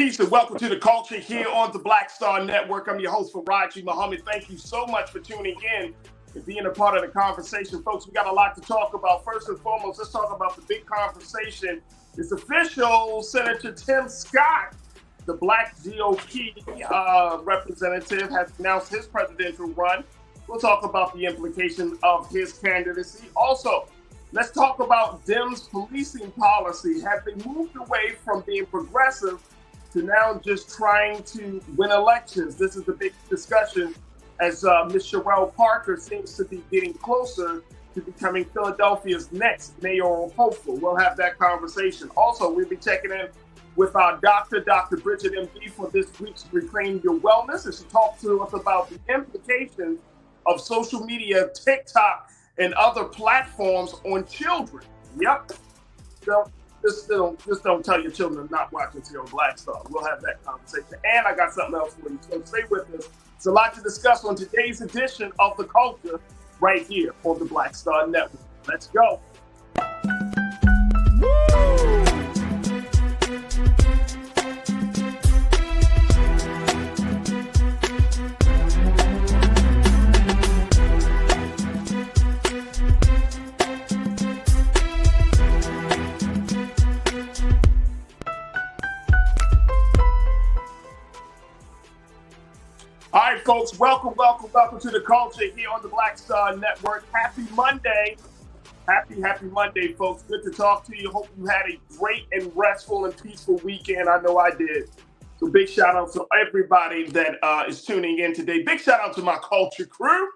Peace and welcome to the culture here on the Black Star Network. I'm your host, Farajii Muhammad. Thank you so much for tuning in and being a part of the conversation. Folks, we got a lot to talk about. First and foremost, let's talk about the big conversation. It's official. Senator Tim Scott, the Black GOP representative, has announced his presidential run. We'll talk about the implications of his candidacy. Also, let's talk about Dems' policing policy. Have they moved away from being progressive to now just trying to win elections? This is the big discussion as Ms. Sherelle Parker seems to be getting closer to becoming Philadelphia's next mayoral hopeful. We'll have that conversation. Also, we'll be checking in with our Dr. Bridget, MD, for this week's Reclaim Your Wellness, as she talks to us about the implications of social media, TikTok, and other platforms on children. Yep. Just don't tell your children not watching T.O. Black Star. We'll have that conversation. And I got something else for you. So stay with us. It's a lot to discuss on today's edition of The Culture right here on the Black Star Network. Let's go. Woo! All right, folks, welcome to the culture here on the Black Star Network. Happy Monday. Happy Monday, folks. Good to talk to you. Hope you had a great and restful and peaceful weekend. I know I did. So big shout out to everybody that is tuning in today. Big shout out to my culture crew.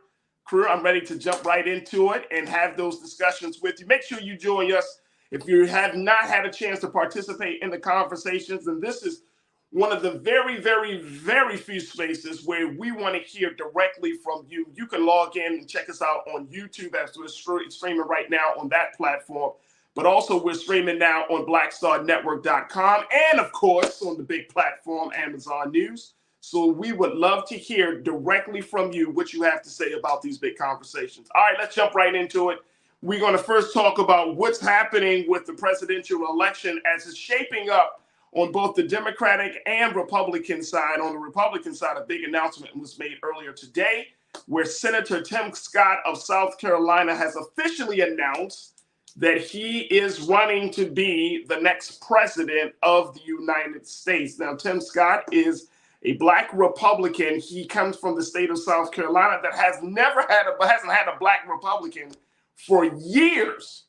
I'm ready to jump right into it and have those discussions with you. Make sure you join us if you have not had a chance to participate in the conversations. And this is one of the very, very, very few spaces where we want to hear directly from you. You can log in and check us out on YouTube as we're streaming right now on that platform. But also we're streaming now on blackstarnetwork.com and, of course, on the big platform, Amazon News. So we would love to hear directly from you what you have to say about these big conversations. All right, let's jump right into it. We're going to first talk about what's happening with the presidential election as it's shaping up on both the Democratic and Republican side. On the Republican side, a big announcement was made earlier today where Senator Tim Scott of South Carolina has officially announced that he is running to be the next president of the United States. Now, Tim Scott is a Black Republican. He comes from the state of South Carolina that hasn't had a Black Republican for years.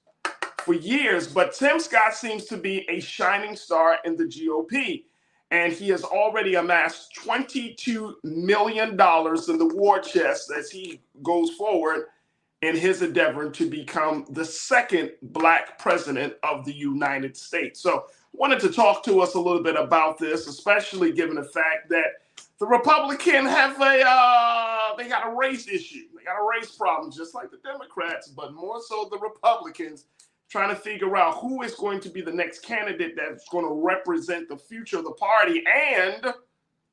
But Tim Scott seems to be a shining star in the GOP, and he has already amassed $22 million in the war chest as he goes forward in his endeavor to become the second Black president of the United States. So I wanted to talk to us a little bit about this, especially given the fact that the Republicans have they got a race issue. They got a race problem, just like the Democrats, but more so the Republicans, trying to figure out who is going to be the next candidate that's going to represent the future of the party and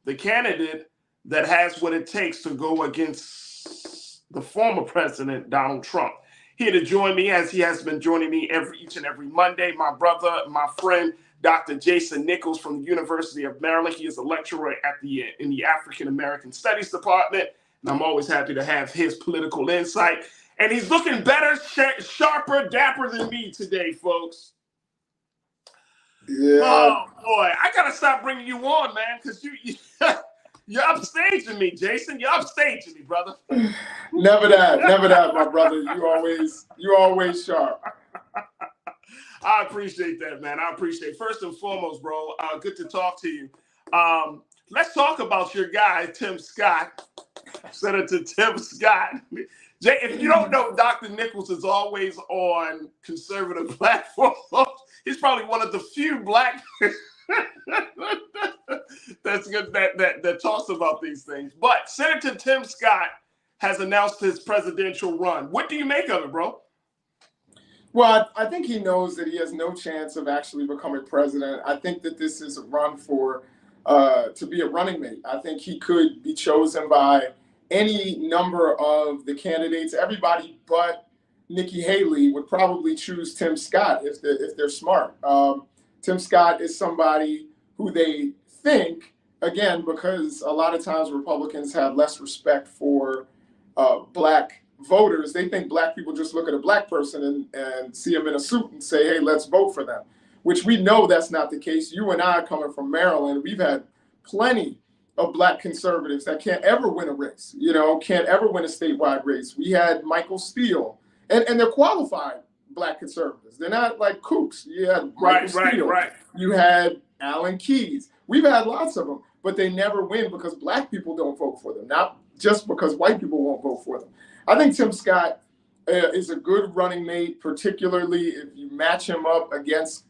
the candidate that has what it takes to go against the former president, Donald Trump. Here to join me, as he has been joining me each and every Monday, my brother, my friend, Dr. Jason Nichols from the University of Maryland. He is a lecturer in the African American Studies Department, and I'm always happy to have his political insight. And he's looking better, sharper, dapper than me today, folks. Yeah. Oh, boy. I got to stop bringing you on, man, because you're upstaging me, Jason. You're upstaging me, brother. Never that, my brother. You always sharp. I appreciate that, man. I appreciate it. First and foremost, bro, good to talk to you. Let's talk about your guy, Tim Scott, Senator Tim Scott. Jay, if you don't know, Dr. Nichols is always on conservative platforms. He's probably one of the few Black that's good that talks about these things. But Senator Tim Scott has announced his presidential run. What do you make of it, bro? Well, I think he knows that he has no chance of actually becoming president. I think that this is a run for to be a running mate. I think he could be chosen by any number of the candidates. Everybody but Nikki Haley would probably choose Tim Scott if they're smart. Tim Scott is somebody who they think, again, because a lot of times Republicans have less respect for black voters, they think black people just look at a black person and see them in a suit and say, hey, let's vote for them, which we know that's not the case. You and I, coming from Maryland, we've had plenty of black conservatives that can't ever win a race, can't ever win a statewide race. We had Michael Steele, and they're qualified black conservatives. They're not like kooks. You had Michael Steele. Right. You had Alan Keyes. We've had lots of them, but they never win because black people don't vote for them, not just because white people won't vote for them. I think Tim Scott is a good running mate, particularly if you match him up against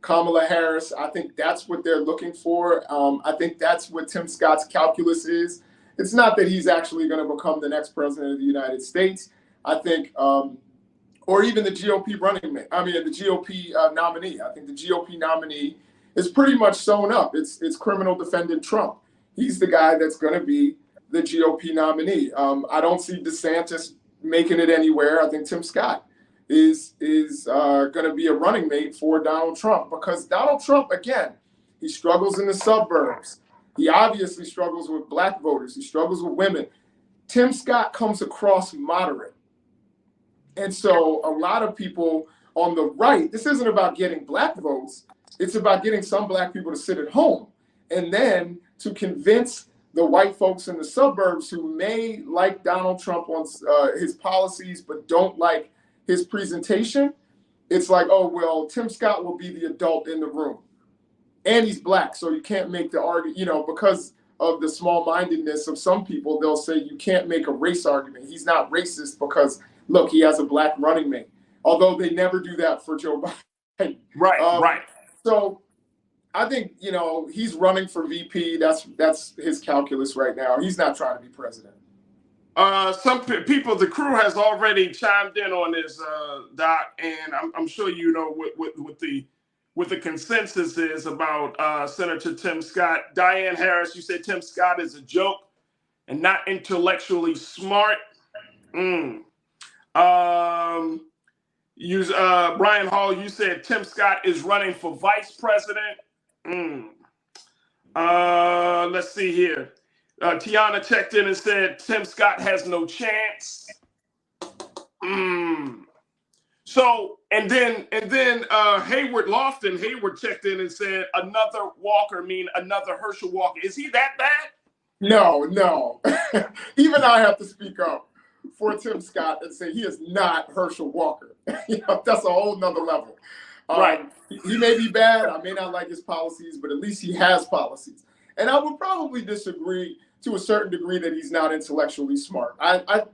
Kamala Harris. I think that's what they're looking for. I think that's what Tim Scott's calculus is. It's not that he's actually going to become the next president of the United States. I think, or even the GOP the GOP nominee. I think the GOP nominee is pretty much sewn up. It's criminal defendant Trump. He's the guy that's going to be the GOP nominee. I don't see DeSantis making it anywhere. I think Tim Scott is going to be a running mate for Donald Trump, because Donald Trump, again, he struggles in the suburbs. He obviously struggles with black voters. He struggles with women. Tim Scott comes across moderate. And so a lot of people on the right, this isn't about getting black votes. It's about getting some black people to sit at home and then to convince the white folks in the suburbs who may like Donald Trump on his policies but don't like his presentation. It's like, oh, well, Tim Scott will be the adult in the room. And he's black, so you can't make the argument, because of the small-mindedness of some people, they'll say you can't make a race argument. He's not racist because, look, he has a black running mate. Although they never do that for Joe Biden. Right. So I think, he's running for VP. That's his calculus right now. He's not trying to be president. Some people, the crew has already chimed in on this, Doc, and I'm sure you know what the consensus is about Senator Tim Scott. Diane Harris, you said Tim Scott is a joke and not intellectually smart. Brian Hall, you said Tim Scott is running for vice president. Let's see here. Tiana checked in and said Tim Scott has no chance. So, and then Hayward checked in and said another Walker, another Herschel Walker. Is he that bad? No. Even I have to speak up for Tim Scott and say he is not Herschel Walker. That's a whole nother level. Right. He may be bad. I may not like his policies, but at least he has policies. And I would probably disagree to a certain degree that he's not intellectually smart. I'm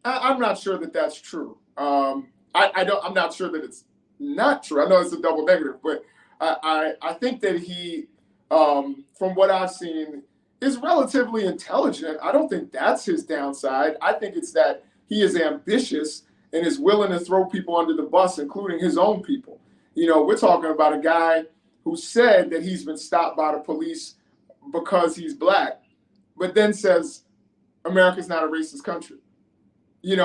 not sure that that's true. I'm not sure that it's not true. I know it's a double negative, but I think that he, from what I've seen, is relatively intelligent. I don't think that's his downside. I think it's that he is ambitious and is willing to throw people under the bus, including his own people. We're talking about a guy who said that he's been stopped by the police because he's black, but then says America's not a racist country. He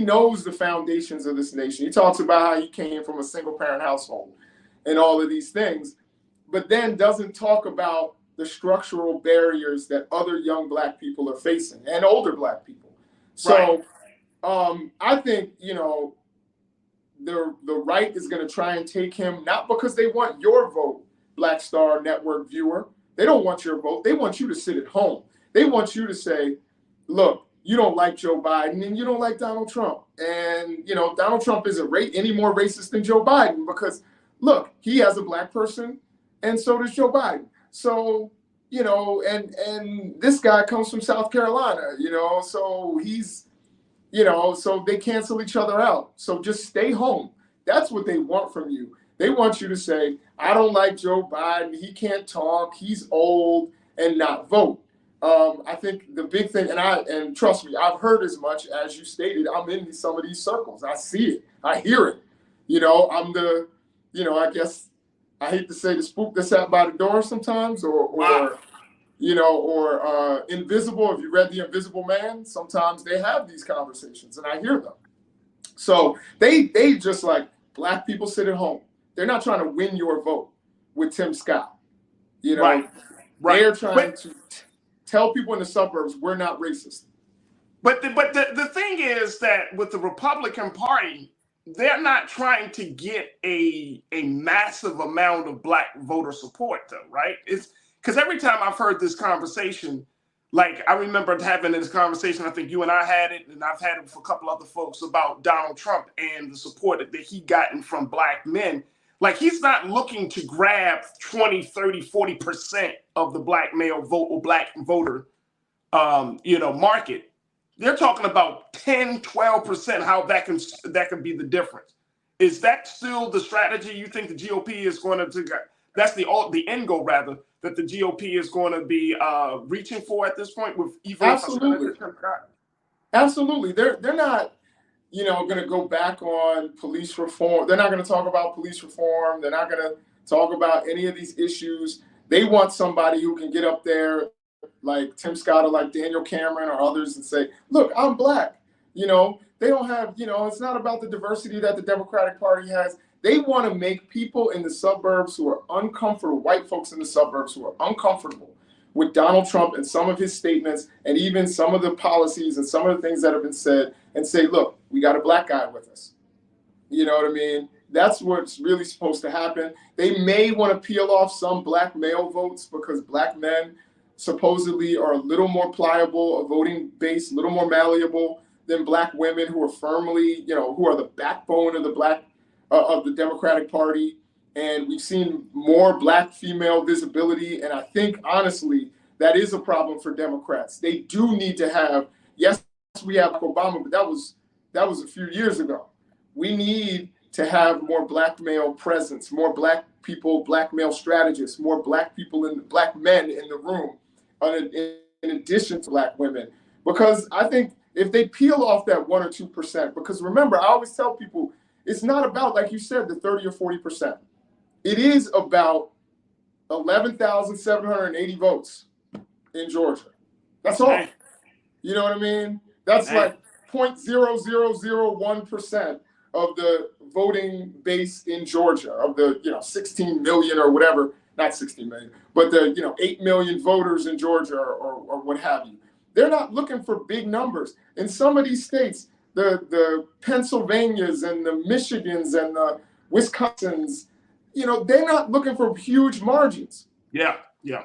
knows the foundations of this nation. He talks about how he came from a single parent household and all of these things, but then doesn't talk about the structural barriers that other young black people are facing and older black people. So I think, the right is going to try and take him, not because they want your vote, Black Star Network viewer. They don't want your vote. They want you to sit at home. They want you to say, look, you don't like Joe Biden and you don't like Donald Trump. And, Donald Trump isn't any more racist than Joe Biden because, look, he has a black person and so does Joe Biden. So, and this guy comes from South Carolina, so he's, so they cancel each other out. So just stay home. That's what they want from you. They want you to say, I don't like Joe Biden. He can't talk. He's old, and not vote. I think the big thing, and trust me, I've heard as much as you stated. I'm in some of these circles. I see it. I hear it. I'm the, I guess I hate to say the spook that's out by the door sometimes, or Invisible. If you read The Invisible Man, sometimes they have these conversations and I hear them. So they just like, black people sit at home. They're not trying to win your vote with Tim Scott. You know, Right. they're trying to tell people in the suburbs we're not racist. But the thing is that with the Republican Party, they're not trying to get a massive amount of black voter support, though, right? It's because every time I've heard this conversation, like I remember having this conversation, I think you and I had it, and I've had it for a couple other folks about Donald Trump and the support that he gotten from black men. Like he's not looking to grab 20, 30, 40% of the black male vote or black voter, market. They're talking about 10, 12%, how that can be the difference. Is that still the strategy you think the GOP is going to, that's the end goal rather, that the GOP is going to be reaching for at this point with even Absolutely. Absolutely. They're not, going to go back on police reform. They're not going to talk about police reform. They're not going to talk about any of these issues. They want somebody who can get up there like Tim Scott or like Daniel Cameron or others and say, look, I'm black. They don't have, it's not about the diversity that the Democratic Party has. They want to make people in the suburbs who are uncomfortable, white folks in the suburbs who are uncomfortable with Donald Trump and some of his statements and even some of the policies and some of the things that have been said and say, look, we got a black guy with us. You know what I mean? That's what's really supposed to happen. They may want to peel off some black male votes because black men supposedly are a little more pliable, a voting base, a little more malleable than black women who are firmly, who are the backbone of the Democratic Party. And we've seen more black female visibility. And I think, honestly, that is a problem for Democrats. They do need to have, yes, we have Obama, but that was a few years ago. We need to have more black male presence, more black people, black male strategists, more black men in the room, in addition to black women. Because I think if they peel off that 1 or 2%, because remember, I always tell people, it's not about, like you said, the 30 or 40%. It is about 11,780 votes in Georgia. That's all. You know what I mean? That's like 0.0001% of the voting base in Georgia, of the 16 million or whatever, not 16 million, but the 8 million voters in Georgia or what have you. They're not looking for big numbers. In some of these states, the Pennsylvanias and the Michigans and the Wisconsins, they're not looking for huge margins. Yeah.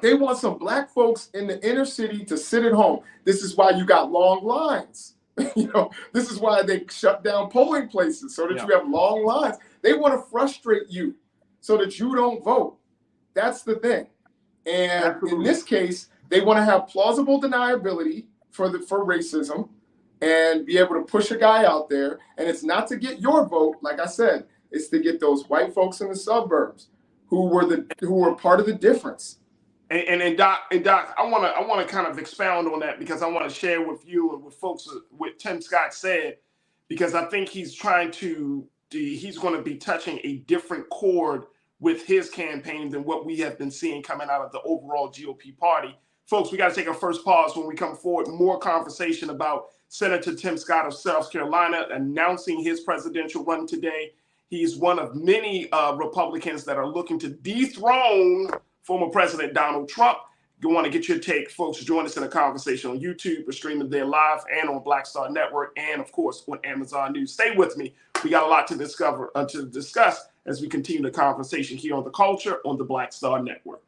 They want some black folks in the inner city to sit at home. This is why you got long lines. This is why they shut down polling places so that you have long lines. They want to frustrate you so that you don't vote. That's the thing. And in this case, they want to have plausible deniability for racism and be able to push a guy out there. And it's not to get your vote, like I said, it's to get those white folks in the suburbs who were part of the difference. And Doc, I want to kind of expound on that because I want to share with you and with folks what Tim Scott said, because I think he's going to be touching a different chord with his campaign than what we have been seeing coming out of the overall GOP party. Folks, we got to take our first pause. When we come forward, more conversation about Senator Tim Scott of South Carolina announcing his presidential run today. He's one of many Republicans that are looking to dethrone former President Donald Trump. You want to get your take, folks. Join us in a conversation on YouTube. We're streaming there live and on Black Star Network and, of course, on Amazon News. Stay with me. We got a lot to discuss as we continue the conversation here on The Culture on the Black Star Network.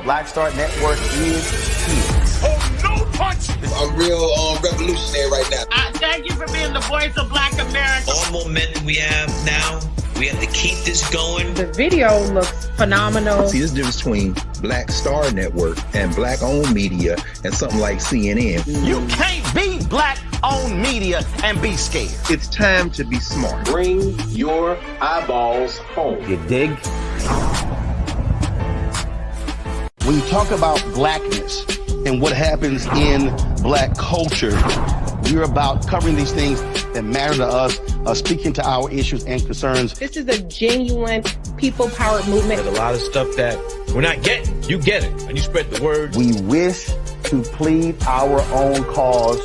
Black Star Network is here. Oh, no punch! I'm real revolutionary right now. Thank you for being the voice of Black America. All momentum we have now, we have to keep this going. The video looks phenomenal. See, this difference between Black Star Network and black-owned media and something like CNN. You can't be black-owned media and be scared. It's time to be smart. Bring your eyeballs home. You dig? When you talk about blackness and what happens in black culture, we're about covering these things that matter to us speaking to our issues and concerns. This is a genuine people-powered movement. There's a lot of stuff that we're not getting. You get it, and you spread the word. We wish to plead our own cause.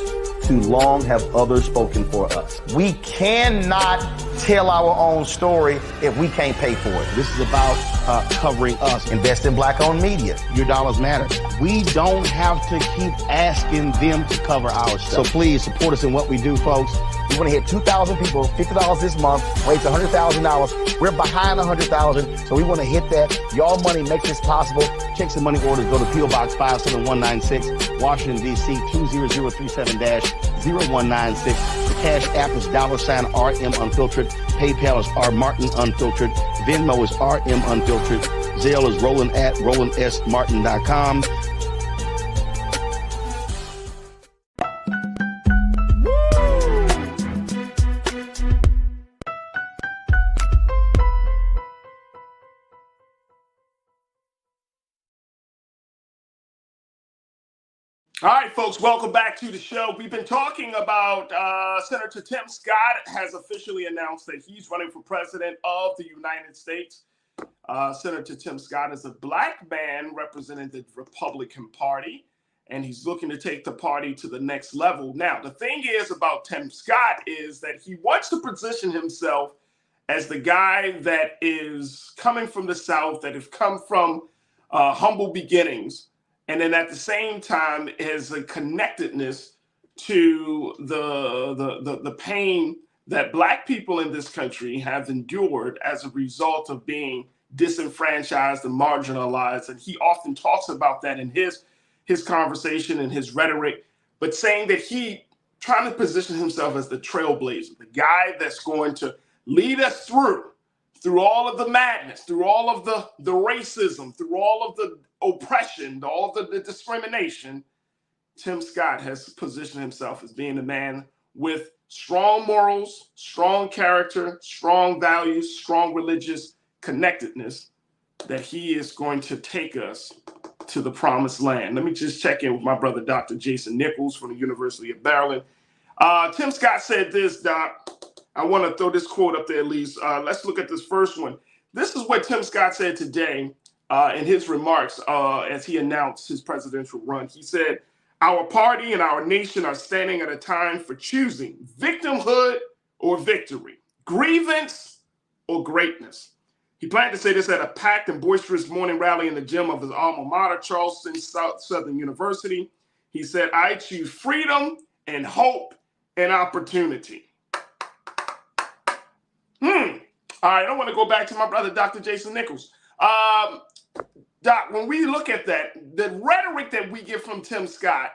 Too long have others spoken for us. We cannot tell our own story if we can't pay for it. This is about covering us. Invest in black-owned media. Your dollars matter. We don't have to keep asking them to cover our stuff. So please support us in what we do, folks. We want to hit 2,000 people, $50 this month, raise $100,000. We're behind 100,000, so we want to hit that. Y'all money makes this possible. Checks and money orders go to P.O. Box 57196, Washington, D.C. 20037-0196. The Cash App is $RM Unfiltered. PayPal is R Martin Unfiltered. Venmo is RM Unfiltered. Zelle is roland@rolandsmartin.com. All right, folks, welcome back to the show. We've been talking about Senator Tim Scott has officially announced that he's running for president of the United States. Senator Tim Scott is a black man representing the Republican Party, and he's looking to take the party to the next level. Now, the thing is about Tim Scott is that he wants to position himself as the guy that is coming from the South, that has come from humble beginnings, and then at the same time has a connectedness to the pain that black people in this country have endured as a result of being disenfranchised and marginalized. And he often talks about that in his conversation and his rhetoric, but saying that he trying to position himself as the trailblazer, the guy that's going to lead us through all of the madness, through all of the racism, through all of the oppression, all of the discrimination. Tim Scott has positioned himself as being a man with strong morals, strong character, strong values, strong religious connectedness, that he is going to take us to the promised land. Let me just check in with my brother, Dr. Jason Nichols from the University of Maryland. Tim Scott said this, Doc. I want to throw this quote up there, at least. Let's look at this first one. This is what Tim Scott said today in his remarks as he announced his presidential run. He said, "Our party and our nation are standing at a time for choosing victimhood or victory, grievance or greatness." He planned to say this at a packed and boisterous morning rally in the gym of his alma mater, Charleston Southern University. He said, "I choose freedom and hope and opportunity." All right, I want to go back to my brother, Dr. Jason Nichols. Doc, when we look at that, the rhetoric that we get from Tim Scott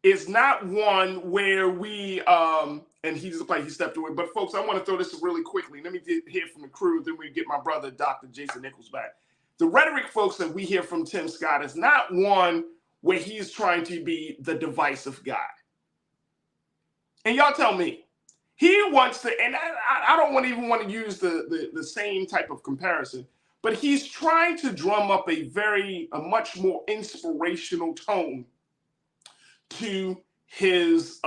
is not one where we, and he stepped away. But folks, I want to throw this really quickly. Let me hear from the crew, then we get my brother, Dr. Jason Nichols, back. The rhetoric, folks, that we hear from Tim Scott is not one where he's trying to be the divisive guy. And y'all tell me, he wants to, and I don't even want to use the same type of comparison, but he's trying to drum up a much more inspirational tone to his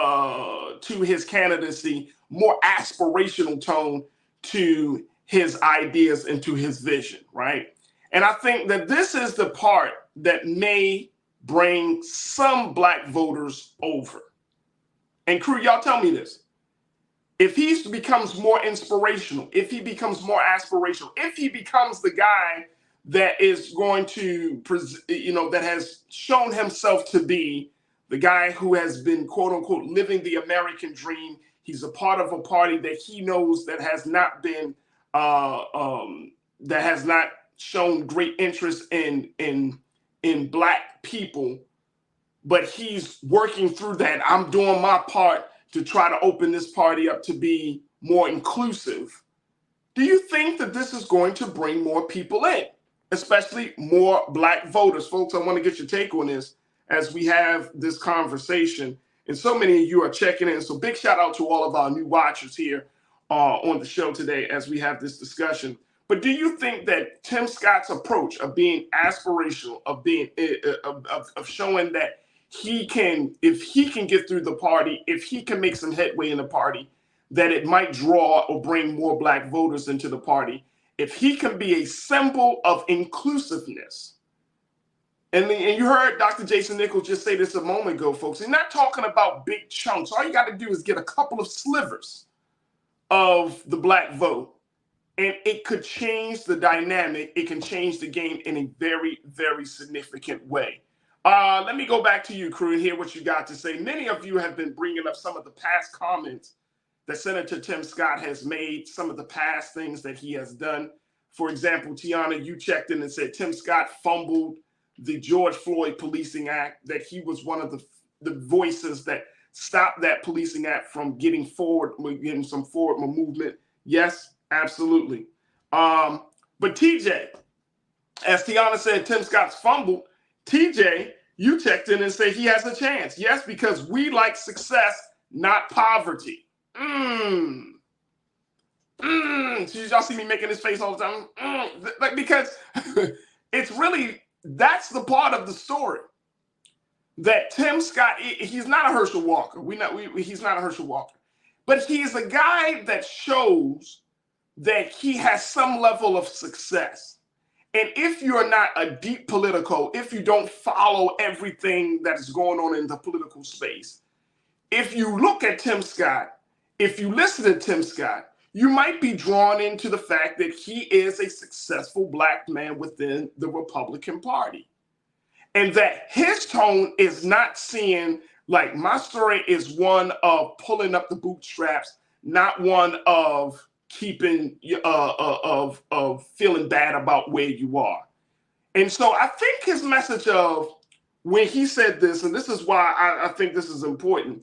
candidacy, more aspirational tone to his ideas and to his vision, right? And I think that this is the part that may bring some black voters over. And crew, y'all tell me this. If he becomes more inspirational, if he becomes more aspirational, if he becomes the guy that is going to, that has shown himself to be the guy who has been, quote unquote, living the American dream. He's a part of a party that he knows that has not been, that has not shown great interest in black people, but he's working through that. I'm doing my part to try to open this party up to be more inclusive. Do you think that this is going to bring more people in, especially more black voters? Folks, I want to get your take on this as we have this conversation. And so many of you are checking in. So big shout out to all of our new watchers here on the show today as we have this discussion. But do you think that Tim Scott's approach of being aspirational, of being of showing that he can, if he can get through the party, if he can make some headway in the party, that it might draw or bring more black voters into the party. If he can be a symbol of inclusiveness, and you heard Dr. Jason Nichols just say this a moment ago, folks. He's not talking about big chunks. All you got to do is get a couple of slivers of the black vote, and it could change the dynamic. It can change the game in a very, very significant way. Let me go back to you, crew, and hear what you got to say. Many of you have been bringing up some of the past comments that Senator Tim Scott has made, some of the past things that he has done. For example, Tiana, you checked in and said Tim Scott fumbled the George Floyd Policing Act, that he was one of the voices that stopped that policing act from getting some forward movement. Yes, absolutely. But TJ, as Tiana said, Tim Scott's fumbled. TJ, you checked in and said he has a chance. Yes, because we like success, not poverty. So y'all see me making this face all the time. Like, because it's really, that's the part of the story that Tim Scott, he's not a Herschel Walker. He's not a Herschel Walker, but he's a guy that shows that he has some level of success. And if you're not a deep political, if you don't follow everything that is going on in the political space, if you look at Tim Scott, if you listen to Tim Scott, you might be drawn into the fact that he is a successful black man within the Republican Party. And that his tone is not seeing, like, my story is one of pulling up the bootstraps, not one of keeping, of feeling bad about where you are. And so I think his message of, when he said this, and this is why I think this is important,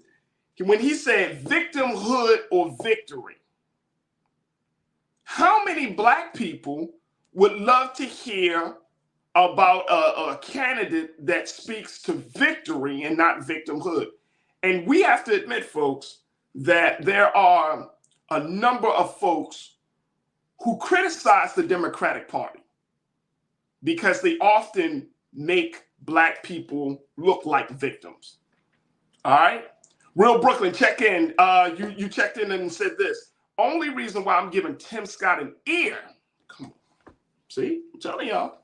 when he said victimhood or victory, how many black people would love to hear about a candidate that speaks to victory and not victimhood? And we have to admit, folks, that there are a number of folks who criticize the Democratic Party because they often make black people look like victims. All right? Real Brooklyn, check in. You checked in and said this. Only reason why I'm giving Tim Scott an ear. Come on. See? I'm telling y'all.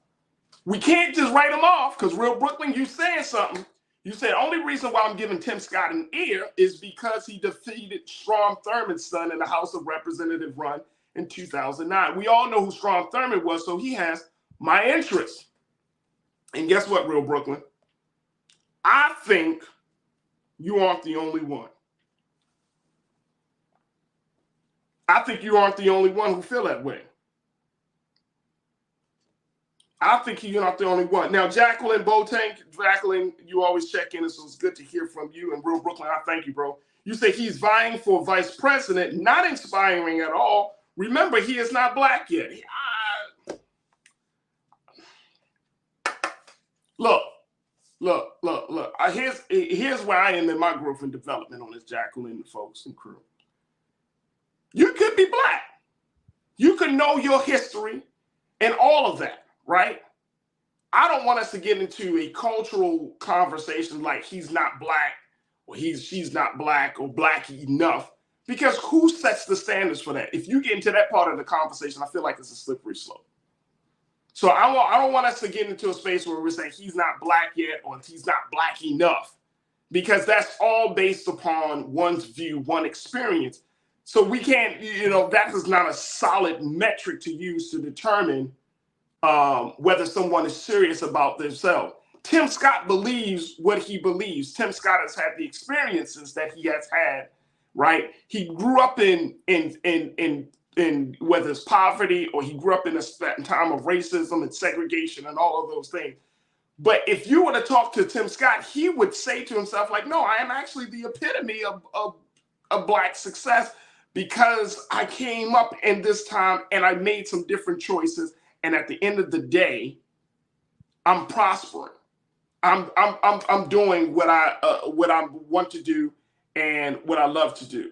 We can't just write him off, because Real Brooklyn, you said something. You said only reason why I'm giving Tim Scott an ear is because he defeated Strom Thurmond's son in the House of Representatives run in 2009. We all know who Strom Thurmond was, so he has my interest. And guess what, Real Brooklyn? I think you aren't the only one. I think you aren't the only one who feel that way. I think you're not the only one. Now, Jacqueline Boateng, Jacqueline, you always check in, so it's good to hear from you. And Real Brooklyn, I thank you, bro. You say he's vying for vice president, not inspiring at all. Remember, he is not black yet. Look. Here's where I am in my growth and development on this, Jacqueline, the folks and crew. You could be black. You could know your history and all of that, right? I don't want us to get into a cultural conversation like he's not black or she's not black or black enough, because who sets the standards for that? If you get into that part of the conversation, I feel like it's a slippery slope. So I don't want us to get into a space where we're saying he's not black yet or he's not black enough, because that's all based upon one's view, one experience. So we can't, that is not a solid metric to use to determine whether someone is serious about themselves. Tim Scott believes what he believes. Tim Scott has had the experiences that he has had, right? He grew up in whether it's poverty or he grew up in a time of racism and segregation and all of those things. But if you were to talk to Tim Scott, he would say to himself, like, no, I am actually the epitome of black success, because I came up in this time and I made some different choices. And at the end of the day, I'm prospering. I'm doing what I want to do and what I love to do.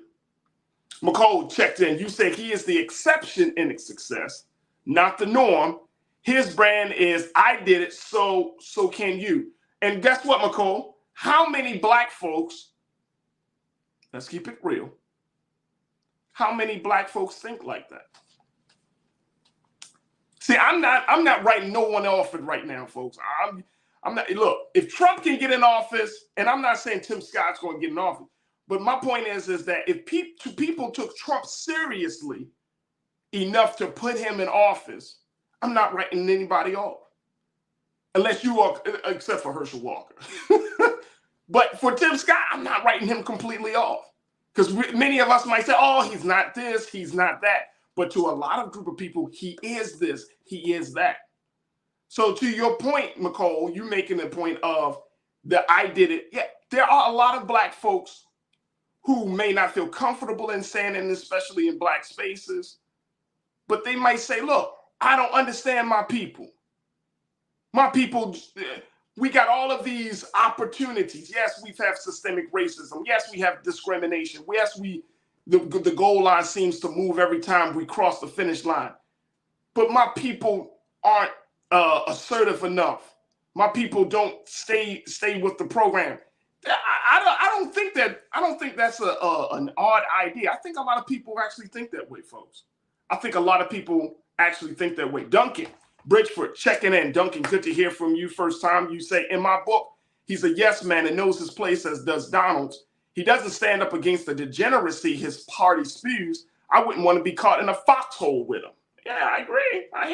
McCall checked in. You said he is the exception in success, not the norm. His brand is I did it, so can you. And guess what, McCall? How many black folks, let's keep it real, how many black folks think like that. See, I'm not writing no one off it right now, folks. I'm not. Look, if Trump can get in office, and I'm not saying Tim Scott's going to get in office, but my point is that if people took Trump seriously enough to put him in office, I'm not writing anybody off, unless you are, except for Herschel Walker. But for Tim Scott, I'm not writing him completely off, because many of us might say, "Oh, he's not this, he's not that." But to a lot of group of people, he is this, he is that. So to your point, McCall, you making the point of that I did it. Yeah, there are a lot of black folks who may not feel comfortable in saying it, especially in black spaces. But they might say, look, I don't understand my people. My people, we got all of these opportunities. Yes, we've had systemic racism. Yes, we have discrimination. Yes, the goal line seems to move every time we cross the finish line. But my people aren't assertive enough. My people don't stay with the program. I don't think that's an odd idea. I think a lot of people actually think that way, folks. I think a lot of people actually think that way. Duncan Bridget checking in. Duncan, good to hear from you. First time. You say, in my book, he's a yes man and knows his place, as does Donald's. He doesn't stand up against the degeneracy his party spews. I wouldn't want to be caught in a foxhole with him. Yeah, I agree. I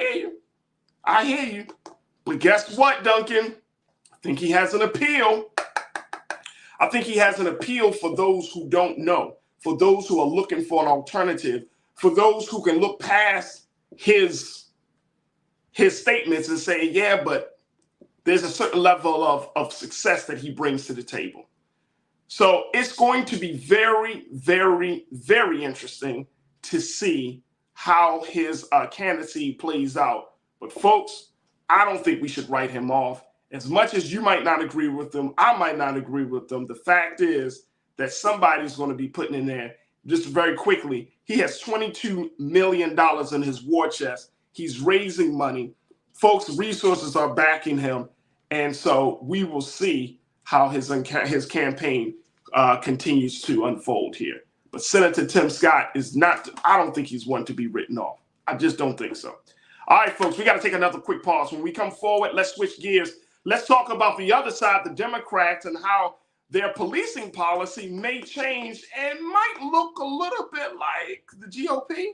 hear you. But guess what, Duncan? I think he has an appeal. I think he has an appeal for those who don't know, for those who are looking for an alternative, for those who can look past his statements and say, yeah, but there's a certain level of success that he brings to the table. So it's going to be very, very, very interesting to see how his candidacy plays out. But folks, I don't think we should write him off. As much as you might not agree with them, I might not agree with them. The fact is that somebody's going to be putting in there. Just very quickly, he has $22 million in his war chest. He's raising money. Folks, resources are backing him. And so we will see how his campaign continues to unfold here. But Senator Tim Scott is not, I don't think he's one to be written off. I just don't think so. All right, folks, we got to take another quick pause. When we come forward, let's switch gears. Let's talk about the other side, the Democrats, and how their policing policy may change and might look a little bit like the GOP.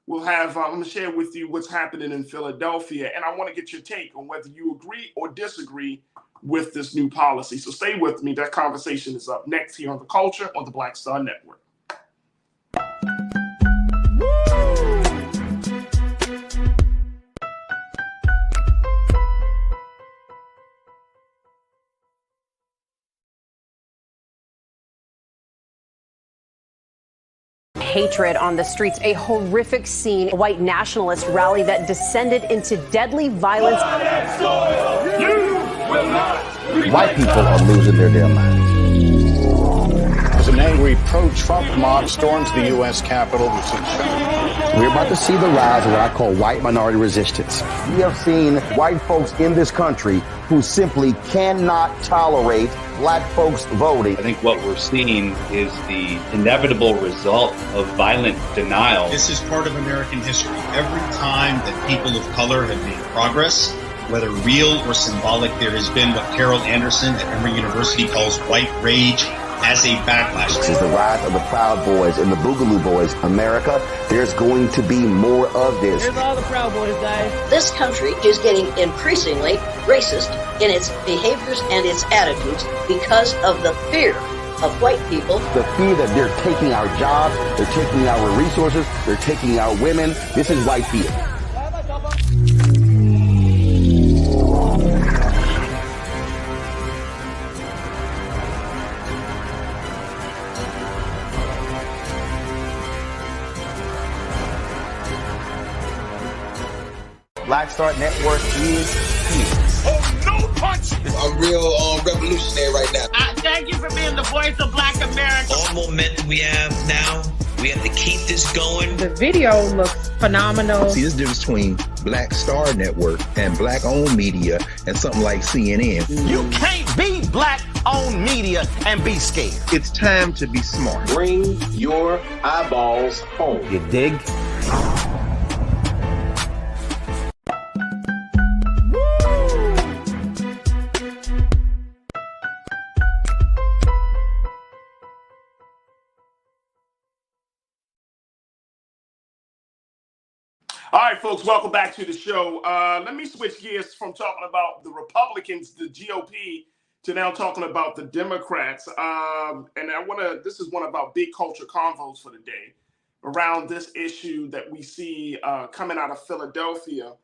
We'll have, I'm going to share with you what's happening in Philadelphia, and I want to get your take on whether you agree or disagree with this new policy. So stay with me. That conversation is up next here on The Culture on the Black Star Network. Hatred on the streets, a horrific scene, a white nationalist rally that descended into deadly violence. White people are losing their damn minds. As an angry pro-Trump mob storms the U.S. Capitol, We're about to see the rise of what I call white minority resistance. We have seen white folks in this country who simply cannot tolerate black folks voting. I think what we're seeing is the inevitable result of violent denial. This is part of American history. Every time that people of color have made progress, whether real or symbolic, there has been what Carol Anderson at Emory University calls white rage as a backlash. This is the rise of the Proud Boys and the Boogaloo Boys. America, there's going to be more of this. Here's all the Proud Boys, guys. This country is getting increasingly racist in its behaviors and its attitudes because of the fear of white people. The fear that they're taking our jobs, they're taking our resources, they're taking our women. This is white fear. Black Star Network is here. Oh, no punch! I'm real revolutionary right now. Thank you for being the voice of Black America. All momentum we have now, we have to keep this going. The video looks phenomenal. See, there's a difference between Black Star Network and black-owned media and something like CNN. You can't be black own media and be scared. It's time to be smart. Bring your eyeballs home. You dig? All right, folks, welcome back to the show. Let me switch gears from talking about the Republicans, the GOP, to now talking about the Democrats. This is one of our big culture convos for the day around this issue that we see coming out of Philadelphia,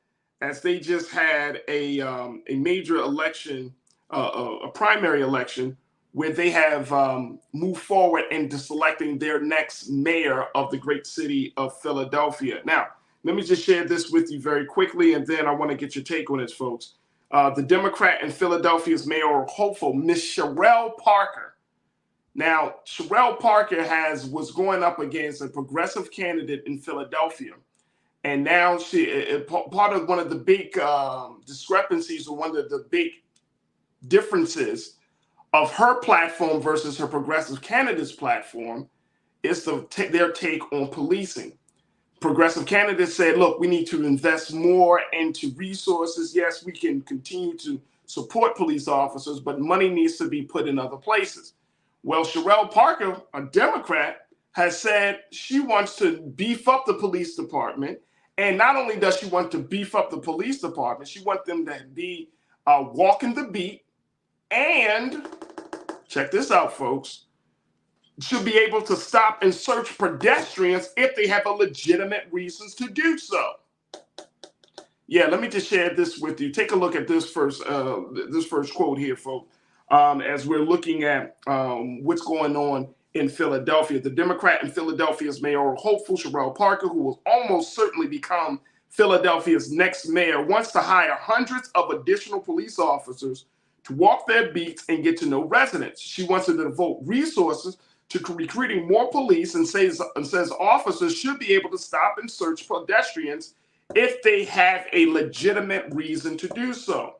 as they just had a major election, a primary election, where they have moved forward into selecting their next mayor of the great city of Philadelphia. Now, let me just share this with you very quickly, and then I want to get your take on this, folks. The Democrat in Philadelphia's mayoral hopeful, Miss Sherelle Parker. Now, Sherelle Parker was going up against a progressive candidate in Philadelphia, and now part of one of the big discrepancies, or one of the big differences of her platform versus her progressive candidate's platform is their take on policing. Progressive candidates said, look, we need to invest more into resources. Yes, we can continue to support police officers, but money needs to be put in other places. Well, Sherelle Parker, a Democrat, has said she wants to beef up the police department. And not only does she want to beef up the police department, she wants them to be walking the beat. And check this out, folks, should be able to stop and search pedestrians if they have a legitimate reasons to do so. Yeah, let me just share this with you. Take a look at this first quote here, folks, as we're looking at what's going on in Philadelphia. The Democrat in Philadelphia's mayoral hopeful, Sherelle Parker, who will almost certainly become Philadelphia's next mayor, wants to hire hundreds of additional police officers to walk their beats and get to know residents. She wants to devote resources to recruiting more police, and says officers should be able to stop and search pedestrians if they have a legitimate reason to do so.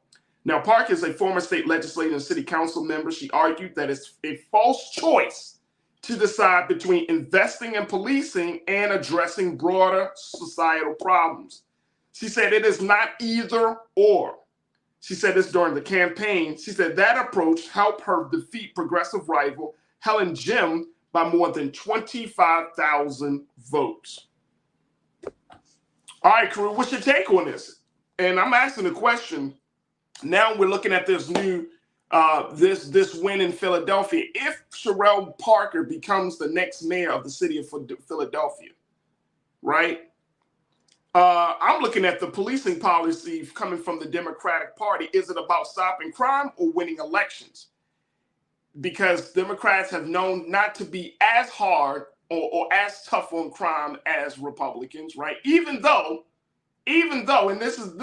Now, Park is a former state legislator and city council member. She argued that it's a false choice to decide between investing in policing and addressing broader societal problems. She said it is not either or. She said this during the campaign. She said that approach helped her defeat progressive rival Helen Jim by more than 25,000 votes. All right, crew, what's your take on this? And I'm asking the question. Now we're looking at this new, this win in Philadelphia. If Sherelle Parker becomes the next mayor of the city of Philadelphia, right? I'm looking at the policing policy coming from the Democratic Party. Is it about stopping crime or winning elections? Because Democrats have known not to be as hard or as tough on crime as Republicans, right? Even though, and this is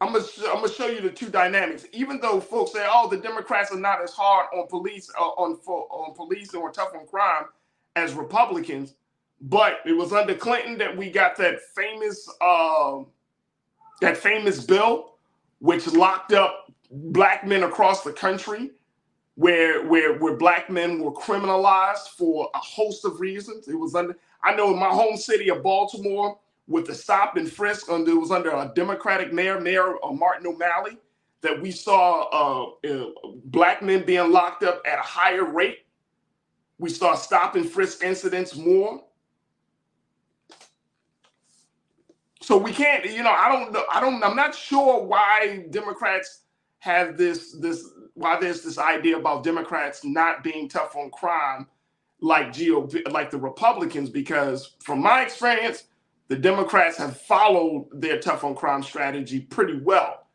I'm gonna show you the two dynamics. Even though folks say, oh, the Democrats are not as hard on police on policing or tough on crime as Republicans, but it was under Clinton that we got that famous bill which locked up black men across the country, where black men were criminalized for a host of reasons. It was under, I know in my home city of Baltimore, with the stop and frisk, it was under a Democratic Mayor Martin O'Malley, that we saw black men being locked up at a higher rate. We saw stop and frisk incidents more. So we can't, I'm not sure why Democrats have why there's this idea about Democrats not being tough on crime like GOP, like the Republicans, because from my experience, the Democrats have followed their tough on crime strategy pretty well.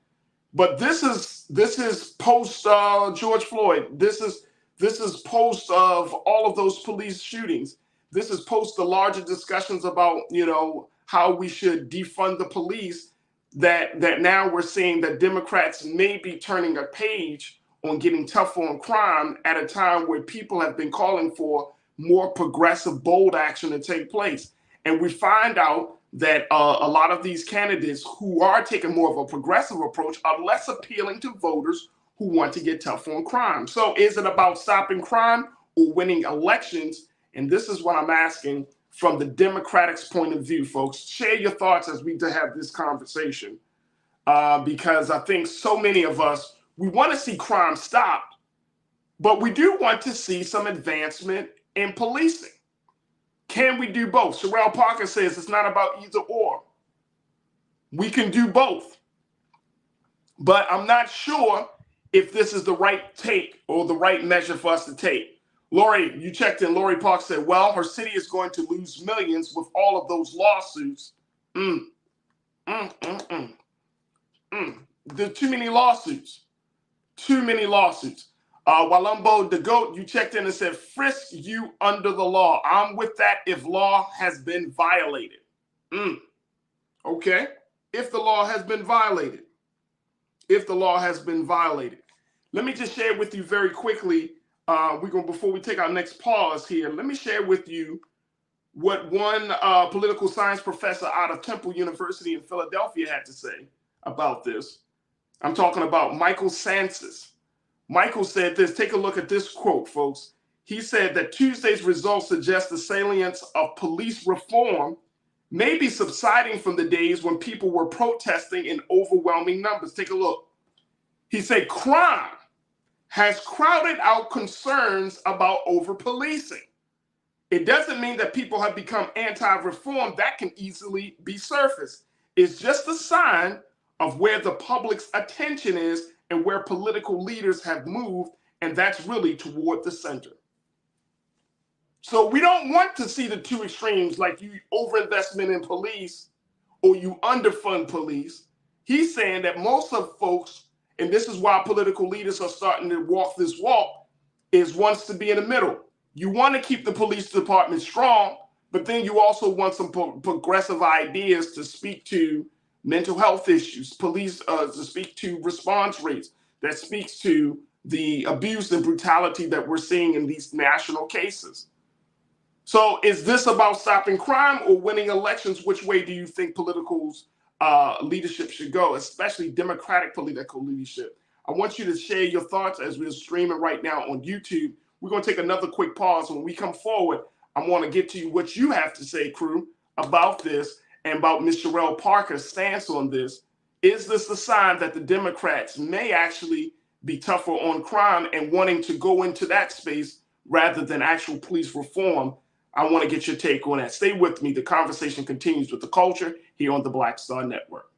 But this is post George Floyd. This is post of all of those police shootings. This is post the larger discussions about, how we should defund the police, that now we're seeing that Democrats may be turning a page on getting tough on crime at a time where people have been calling for more progressive, bold action to take place. And we find out that a lot of these candidates who are taking more of a progressive approach are less appealing to voters who want to get tough on crime. So is it about stopping crime or winning elections? And this is what I'm asking from the Democrats' point of view, folks. Share your thoughts as we have this conversation, because I think so many of us, we want to see crime stopped, but we do want to see some advancement in policing. Can we do both? Sherelle Parker says it's not about either or. We can do both. But I'm not sure if this is the right take or the right measure for us to take. Lori, you checked in. Lori Park said, well, her city is going to lose millions with all of those lawsuits. There are too many lawsuits. Too many lawsuits. Walumbo the Goat, you checked in and said, frisk you under the law. I'm with that if law has been violated. Okay. If the law has been violated. If the law has been violated. Let me just share with you very quickly, before we take our next pause here, let me share with you what one political science professor out of Temple University in Philadelphia had to say about this. I'm talking about Michael Sansis. Michael said this. Take a look at this quote, folks. He said that Tuesday's results suggest the salience of police reform may be subsiding from the days when people were protesting in overwhelming numbers. Take a look. He said crime has crowded out concerns about over-policing. It doesn't mean that people have become anti-reform. That can easily be surfaced. It's just a sign of where the public's attention is and where political leaders have moved, and that's really toward the center. So we don't want to see the two extremes, like you overinvestment in police or you underfund police. He's saying that most of folks, and this is why political leaders are starting to walk this walk, is wants to be in the middle. You want to keep the police department strong, but then you also want some progressive ideas to speak to mental health issues, police to speak to response rates, that speaks to the abuse and brutality that we're seeing in these national cases. So is this about stopping crime or winning elections? Which way do you think political leadership should go, especially Democratic political leadership? I want you to share your thoughts as we're streaming right now on YouTube. We're going to take another quick pause. When we come forward, I want to get to you what you have to say, crew, about this and about Ms. Sherelle Parker's stance on this. Is this a sign that the Democrats may actually be tougher on crime and wanting to go into that space rather than actual police reform? I want to get your take on that. Stay with me. The conversation continues with The Culture here on the Black Star Network.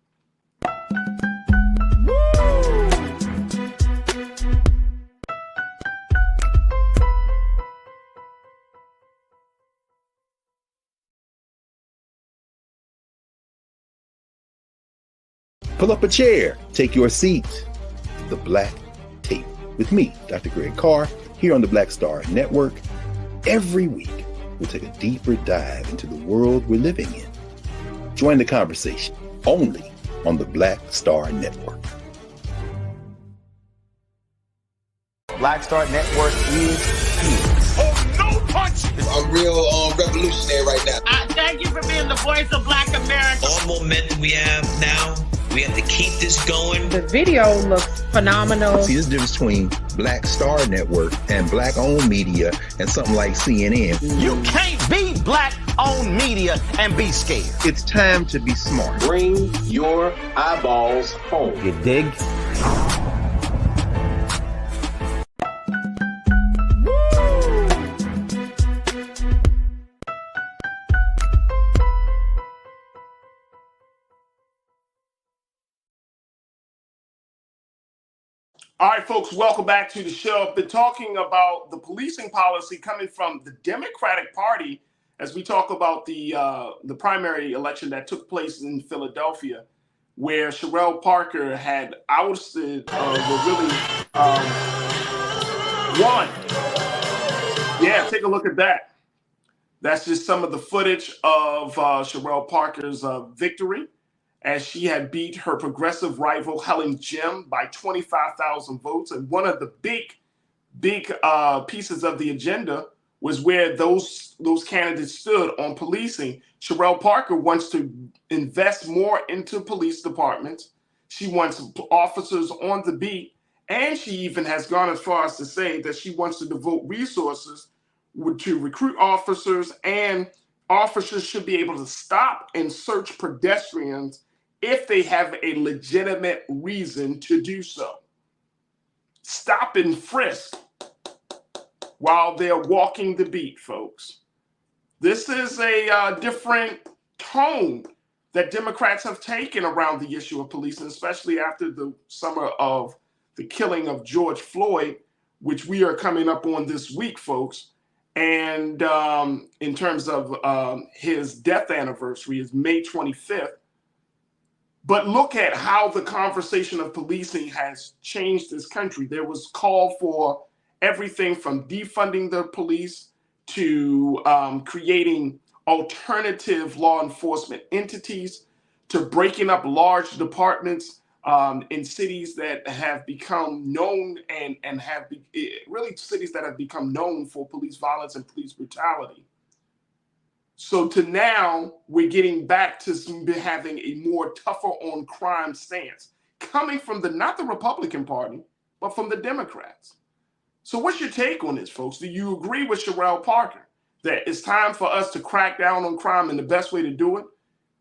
Pull up a chair, take your seat. The Black Tape with me, Dr. Greg Carr, here on the Black Star Network. Every week, we'll take a deeper dive into the world we're living in. Join the conversation only on the Black Star Network. Black Star Network is here. Oh, no punch! I'm real revolutionary right now. Thank you for being the voice of Black America. All momentum we have now, we have to keep this going. The video looks phenomenal. See, this difference between Black Star Network and black-owned media and something like CNN. You can't be black-owned media and be scared. It's time to be smart. Bring your eyeballs home. You dig? All right, folks, welcome back to the show. I've been talking about the policing policy coming from the Democratic Party as we talk about the primary election that took place in Philadelphia, where Sherelle Parker had ousted won. Yeah, take a look at that. That's just some of the footage of Sherelle Parker's victory, as she had beat her progressive rival Helen Jim by 25,000 votes. And one of the big pieces of the agenda was where those candidates stood on policing. Sherelle Parker wants to invest more into police departments. She wants officers on the beat, And she even has gone as far as to say that she wants to devote resources to recruit officers, and officers should be able to stop and search pedestrians if they have a legitimate reason to do so. Stop and frisk while they're walking the beat, folks. This is a different tone that Democrats have taken around the issue of policing, especially after the summer of the killing of George Floyd, which we are coming up on this week, folks. And in terms of his death anniversary is May 25th. But look at how the conversation of policing has changed this country. There was call for everything from defunding the police to creating alternative law enforcement entities, to breaking up large departments in cities that have become known and have really cities that have become known for police violence and police brutality. So to now, we're getting back to having a more tougher on crime stance, coming from not the Republican Party, but from the Democrats. So what's your take on this, folks? Do you agree with Sherelle Parker that it's time for us to crack down on crime, and the best way to do it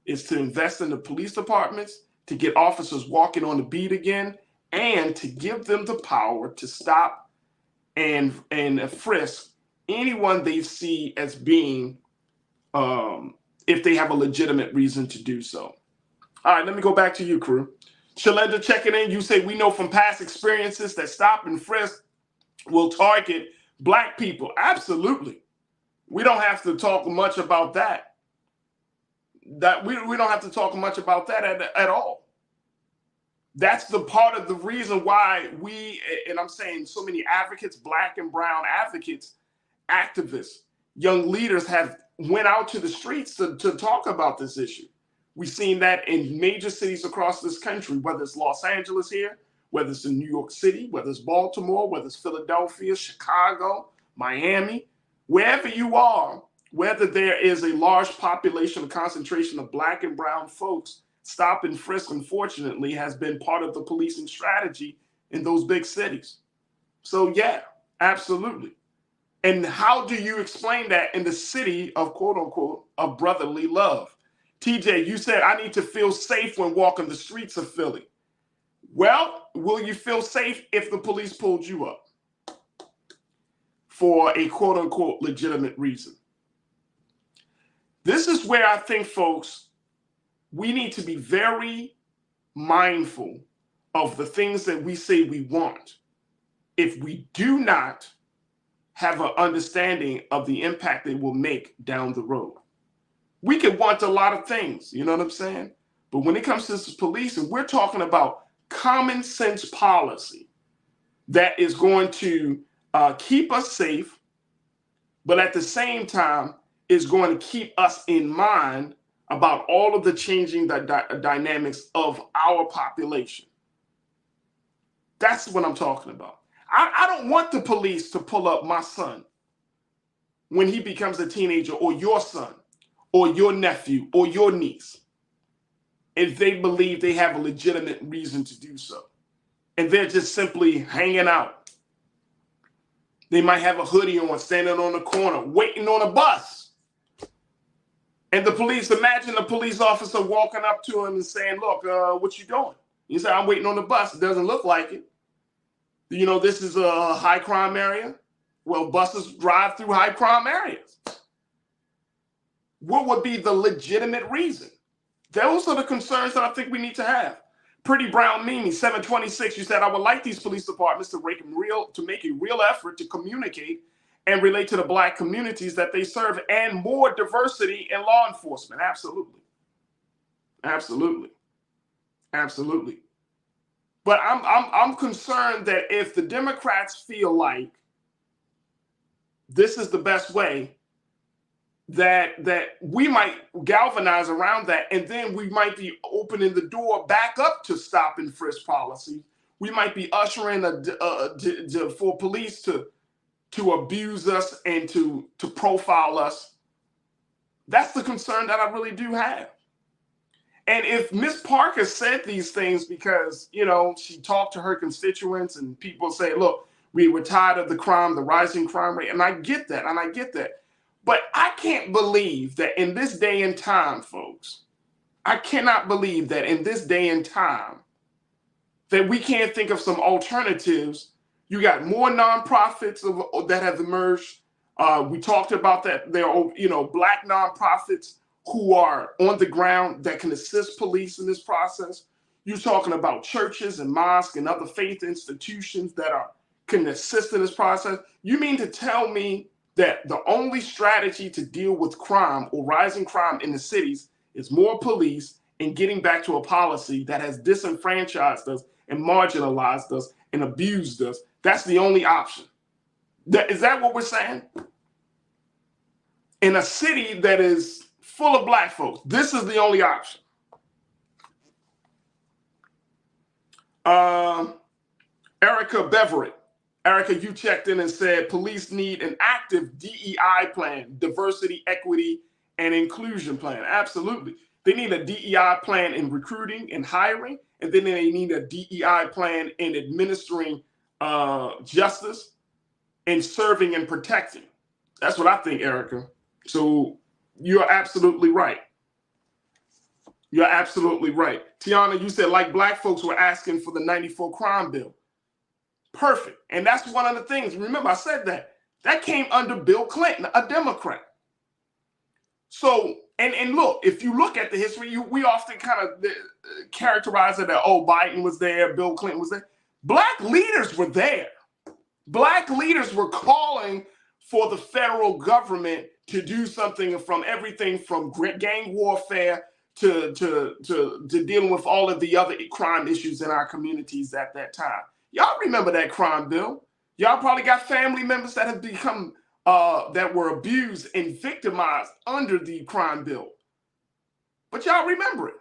is to invest in the police departments, to get officers walking on the beat again, and to give them the power to stop and frisk anyone they see as being, if they have a legitimate reason to do so? All right, let me go back to you, crew. Shalenda checking in. You say, we know from past experiences that stop and frisk will target Black people. Absolutely. We don't have to talk much about that. We don't have to talk much about that at all. That's the part of the reason why and I'm saying so many advocates, Black and brown advocates, activists, young leaders have went out to the streets to talk about this issue. We've seen that in major cities across this country, whether it's Los Angeles here, whether it's in New York City, whether it's Baltimore, whether it's Philadelphia, Chicago, Miami, wherever you are, whether there is a large population, a concentration of Black and brown folks, stop and frisk, unfortunately, has been part of the policing strategy in those big cities. So yeah, absolutely. And how do you explain that in the city of, quote unquote, of brotherly love? TJ, you said, I need to feel safe when walking the streets of Philly. Well, will you feel safe if the police pulled you up for a quote unquote legitimate reason? This is where I think, folks, we need to be very mindful of the things that we say we want if we do not have an understanding of the impact they will make down the road. We could want a lot of things, you know what I'm saying? But when it comes to this police, and we're talking about common sense policy that is going to keep us safe, but at the same time is going to keep us in mind about all of the changing dynamics of our population. That's what I'm talking about. I don't want the police to pull up my son when he becomes a teenager, or your son, or your nephew, or your niece, if they believe they have a legitimate reason to do so. And they're just simply hanging out. They might have a hoodie on, standing on the corner, waiting on a bus. And the police, imagine a police officer walking up to him and saying, look, what you doing? He said, I'm waiting on the bus. It doesn't look like it. You know, this is a high crime area. Well, buses drive through high crime areas. What would be the legitimate reason? Those are the concerns that I think we need to have. Pretty Brown Mimi, 726, you said, I would like these police departments to make a real effort to communicate and relate to the Black communities that they serve, and more diversity in law enforcement. Absolutely. Absolutely. Absolutely. But I'm concerned that if the Democrats feel like this is the best way, that we might galvanize around that, and then we might be opening the door back up to stop and frisk policy. We might be ushering for police to abuse us and to profile us. That's the concern that I really do have. And if Miss Parker said these things because, she talked to her constituents and people say, look, we were tired of the crime, the rising crime rate. And I get that. But I can't believe that in this day and time, folks, I cannot believe that in this day and time that we can't think of some alternatives. You got more nonprofits that have emerged. We talked about that. There are, Black nonprofits who are on the ground that can assist police in this process. You're talking about churches and mosques and other faith institutions that can assist in this process. You mean to tell me that the only strategy to deal with crime or rising crime in the cities is more police and getting back to a policy that has disenfranchised us and marginalized us and abused us? That's the only option. Is that what we're saying? In a city that is full of Black folks, this is the only option. Erica Beverett. Erica, you checked in and said police need an active DEI plan, diversity, equity, and inclusion plan. Absolutely. They need a DEI plan in recruiting and hiring, and then they need a DEI plan in administering justice and serving and protecting. That's what I think, Erica. So you're absolutely right. You're absolutely right. Tiana, you said like Black folks were asking for the 94 crime bill. Perfect. And that's one of the things. Remember, I said that came under Bill Clinton, a Democrat. So, and look, if you look at the history, we often kind of characterize it that, Biden was there, Bill Clinton was there. Black leaders were there. Black leaders were calling for the federal government to do something from everything from gang warfare to dealing with all of the other crime issues in our communities at that time. Y'all remember that crime bill. Y'all probably got family members that have become, that were abused and victimized under the crime bill. But y'all remember it.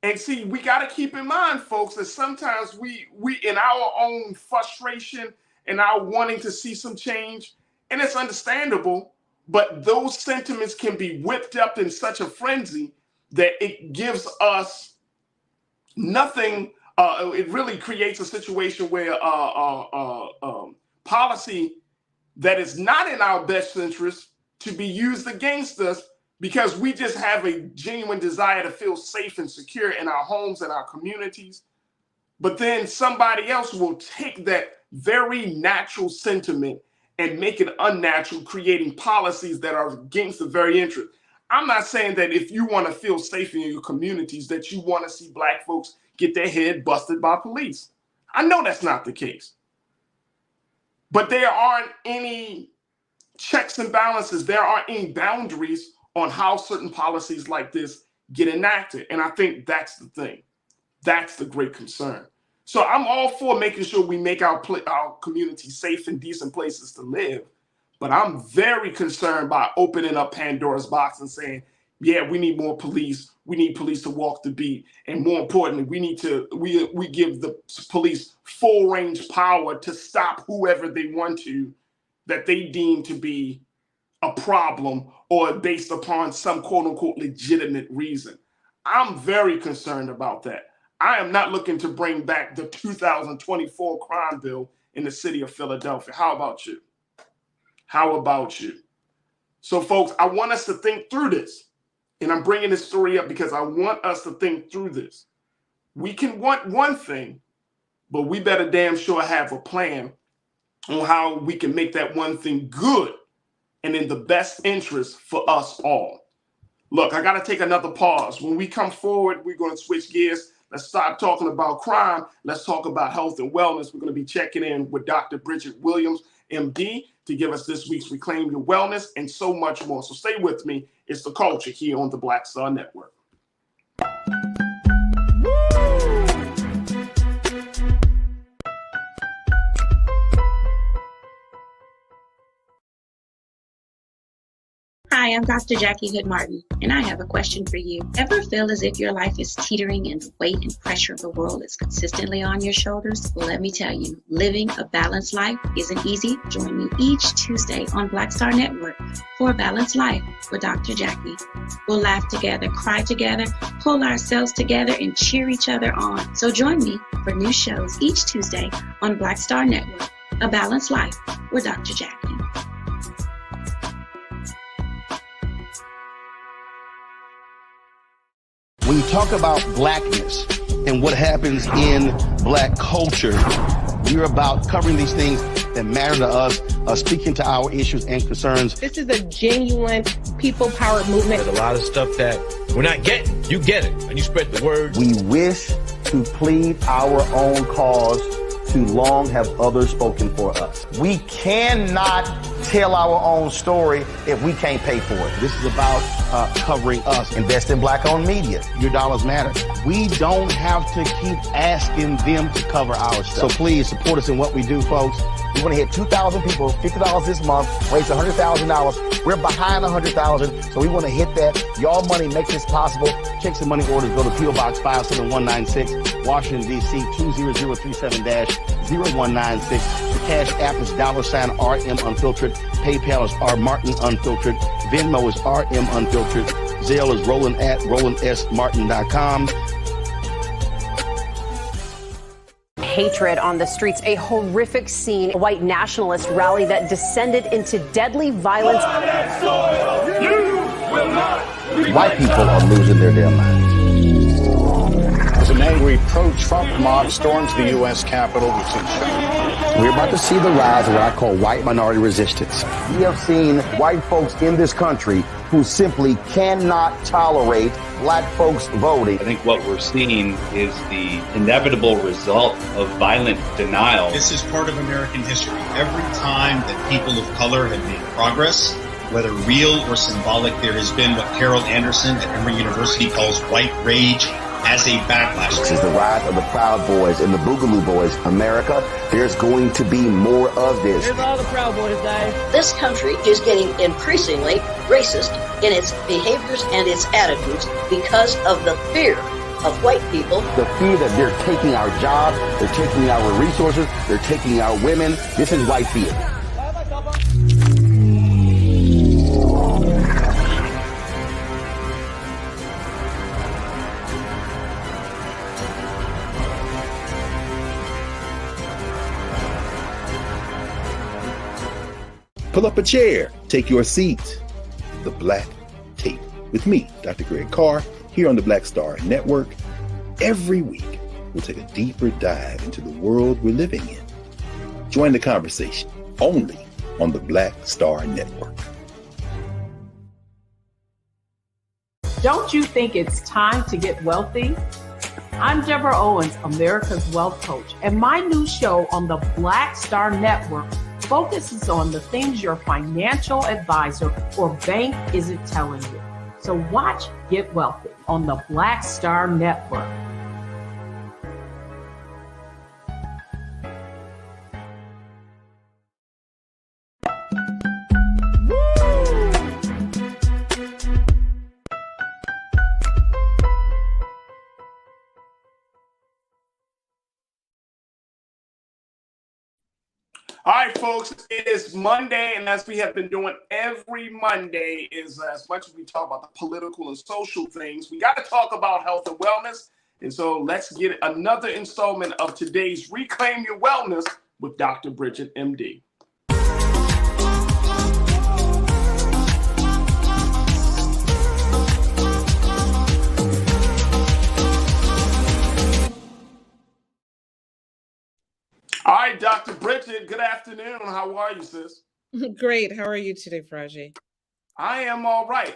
And see, we got to keep in mind, folks, that sometimes we in our own frustration and our wanting to see some change, and it's understandable, but those sentiments can be whipped up in such a frenzy that it gives us nothing. It really creates a situation where policy that is not in our best interest to be used against us because we just have a genuine desire to feel safe and secure in our homes and our communities. But then somebody else will take that very natural sentiment and make it unnatural, creating policies that are against the very interest. I'm not saying that if you want to feel safe in your communities that you want to see Black folks get their head busted by police. I know that's not the case. But there aren't any checks and balances. There aren't any boundaries on how certain policies like this get enacted. And I think that's the thing. That's the great concern. So I'm all for making sure we make our community safe and decent places to live. But I'm very concerned by opening up Pandora's box and saying, yeah, we need more police. We need police to walk the beat. And more importantly, we give the police full range power to stop whoever they want to, that they deem to be a problem or based upon some quote unquote legitimate reason. I'm very concerned about that. I am not looking to bring back the 2024 crime bill in the city of Philadelphia. How about you? How about you? So folks, I want us to think through this. And I'm bringing this story up because I want us to think through this. We can want one thing, but we better damn sure have a plan on how we can make that one thing good and in the best interest for us all. Look, I got to take another pause. When we come forward, we're going to switch gears. Let's stop talking about crime. Let's talk about health and wellness. We're going to be checking in with Dr. Bridget Williams, MD, to give us this week's Reclaim Your Wellness and so much more. So stay with me. It's The Culture here on the Black Star Network. Hi, I'm Dr. Jackie Hood Martin, and I have a question for you. Ever feel as if your life is teetering and the weight and pressure of the world is consistently on your shoulders? Well, let me tell you, living a balanced life isn't easy. Join me each Tuesday on Black Star Network for A Balanced Life with Dr. Jackie. We'll laugh together, cry together, pull ourselves together, and cheer each other on. So join me for new shows each Tuesday on Black Star Network, A Balanced Life with Dr. Jackie. When you talk about blackness and what happens in black culture, we're about covering these things that matter to us, speaking to our issues and concerns. This is a genuine people-powered movement. There's a lot of stuff that we're not getting. You get it, and you spread the word. We wish to plead our own cause. Too long have others spoken for us. We cannot tell our own story if we can't pay for it. This is about covering us. Invest in black-owned media. Your dollars matter. We don't have to keep asking them to cover our stuff. So please support us in what we do, folks. We want to hit 2,000 people, $50 this month, raise $100,000. We're behind $100,000, so we want to hit that. Y'all money makes this possible. Checks and money orders go to P.O. Box 57196, Washington, D.C. 20037-0196. The Cash App is $RM Unfiltered. PayPal is R Martin Unfiltered. Venmo is RM Unfiltered. Zelle is Roland at RolandSMartin.com. Hatred on the streets, a horrific scene, a white nationalist rally that descended into deadly violence. White people are losing their damn minds. As an angry pro-Trump mob storms the U.S. Capitol, we've seen We're about to see the rise of what I call white minority resistance. We have seen white folks in this country who simply cannot tolerate black folks voting. I think what we're seeing is the inevitable result of violent denial. This is part of American history. Every time that people of color have made progress, whether real or symbolic, there has been what Carol Anderson at Emory University calls white rage as a backlash. This is the rise of the Proud Boys and the Boogaloo Boys. America, there's going to be more of this. Here's all the Proud Boys, guys. This country is getting increasingly racist in its behaviors and its attitudes because of the fear of white people. The fear that they're taking our jobs, they're taking our resources, they're taking our women. This is white fear. Pull up a chair, take your seat. The Black Tape with me, Dr. Greg Carr, here on the Black Star Network. Every week, we'll take a deeper dive into the world we're living in. Join the conversation only on the Black Star Network. Don't you think it's time to get wealthy? I'm Deborah Owens, America's Wealth Coach, and my new show on the Black Star Network focuses on the things your financial advisor or bank isn't telling you. So watch Get Wealthy on the Black Star Network. All right, folks, it is Monday, and as we have been doing every Monday, is as much as we talk about the political and social things, we got to talk about health and wellness. And so let's get another installment of today's Reclaim Your Wellness with Dr. Bridget, MD. All right, Dr. Bridget, good afternoon. How are you, sis? Great. How are you today, Farajii? I am all right.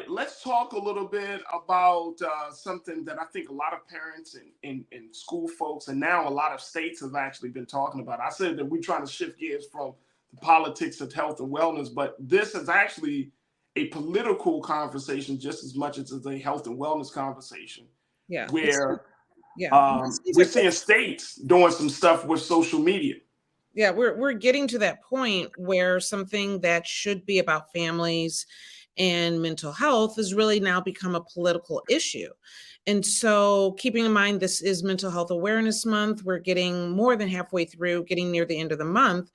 Let's talk a little bit about something that I think a lot of parents and school folks, and now a lot of states have actually been talking about. I said that we're trying to shift gears from the politics of health and wellness, but this is actually a political conversation just as much as it's a health and wellness conversation. Yeah. Where we're seeing states doing some stuff with social media. Yeah, we're getting to that point where something that should be about families and mental health has really now become a political issue. And so, keeping in mind this is Mental Health Awareness Month, we're getting more than halfway through, getting near the end of the month.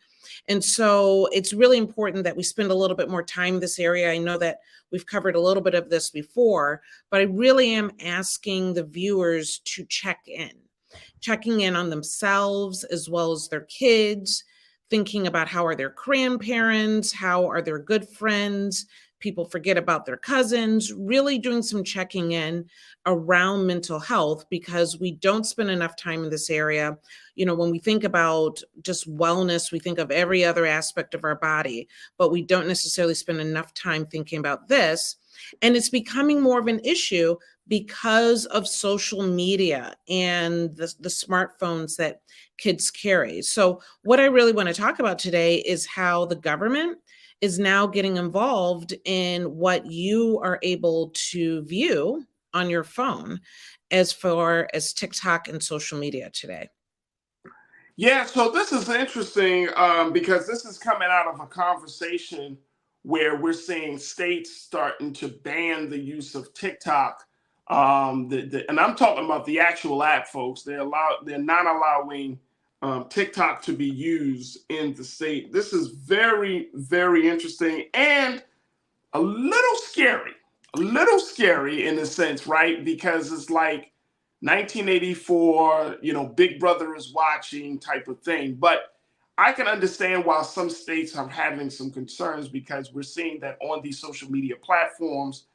And so, it's really important that we spend a little bit more time in this area. I know that we've covered a little bit of this before, but I really am asking the viewers to checking in on themselves as well as their kids, thinking about how are their grandparents, how are their good friends. People forget about their cousins, really doing some checking in around mental health because we don't spend enough time in this area. You know, when we think about just wellness, we think of every other aspect of our body, but we don't necessarily spend enough time thinking about this. And it's becoming more of an issue because of social media and the smartphones that kids carry. So what I really want to talk about today is how the government is now getting involved in what you are able to view on your phone as far as TikTok and social media today. Yeah, so this is interesting because this is coming out of a conversation where we're seeing states starting to ban the use of TikTok. And I'm talking about the actual app, folks. They're not allowing TikTok to be used in the state. This is very, very interesting and a little scary in a sense, right? Because it's like 1984, Big Brother is watching type of thing. But I can understand why some states are having some concerns because we're seeing that on these social media platforms,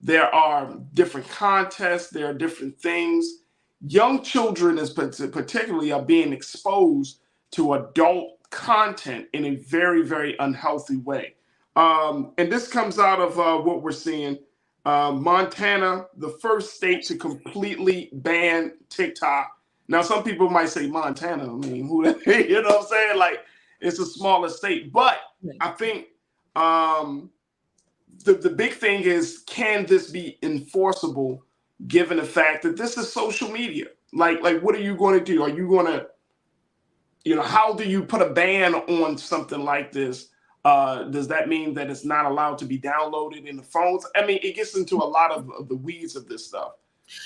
there are different contests, there are different things. Young children, particularly, are being exposed to adult content in a very, very unhealthy way. And this comes out of what we're seeing. Montana, the first state to completely ban TikTok. Now, some people might say Montana. I mean, who you know what I'm saying? Like, it's a smaller state. But I think the big thing is, can this be enforceable given the fact that this is social media? Like what are you going to do? Are you going to, how do you put a ban on something like this? Does that mean that it's not allowed to be downloaded in the phones? I mean, it gets into a lot of the weeds of this stuff.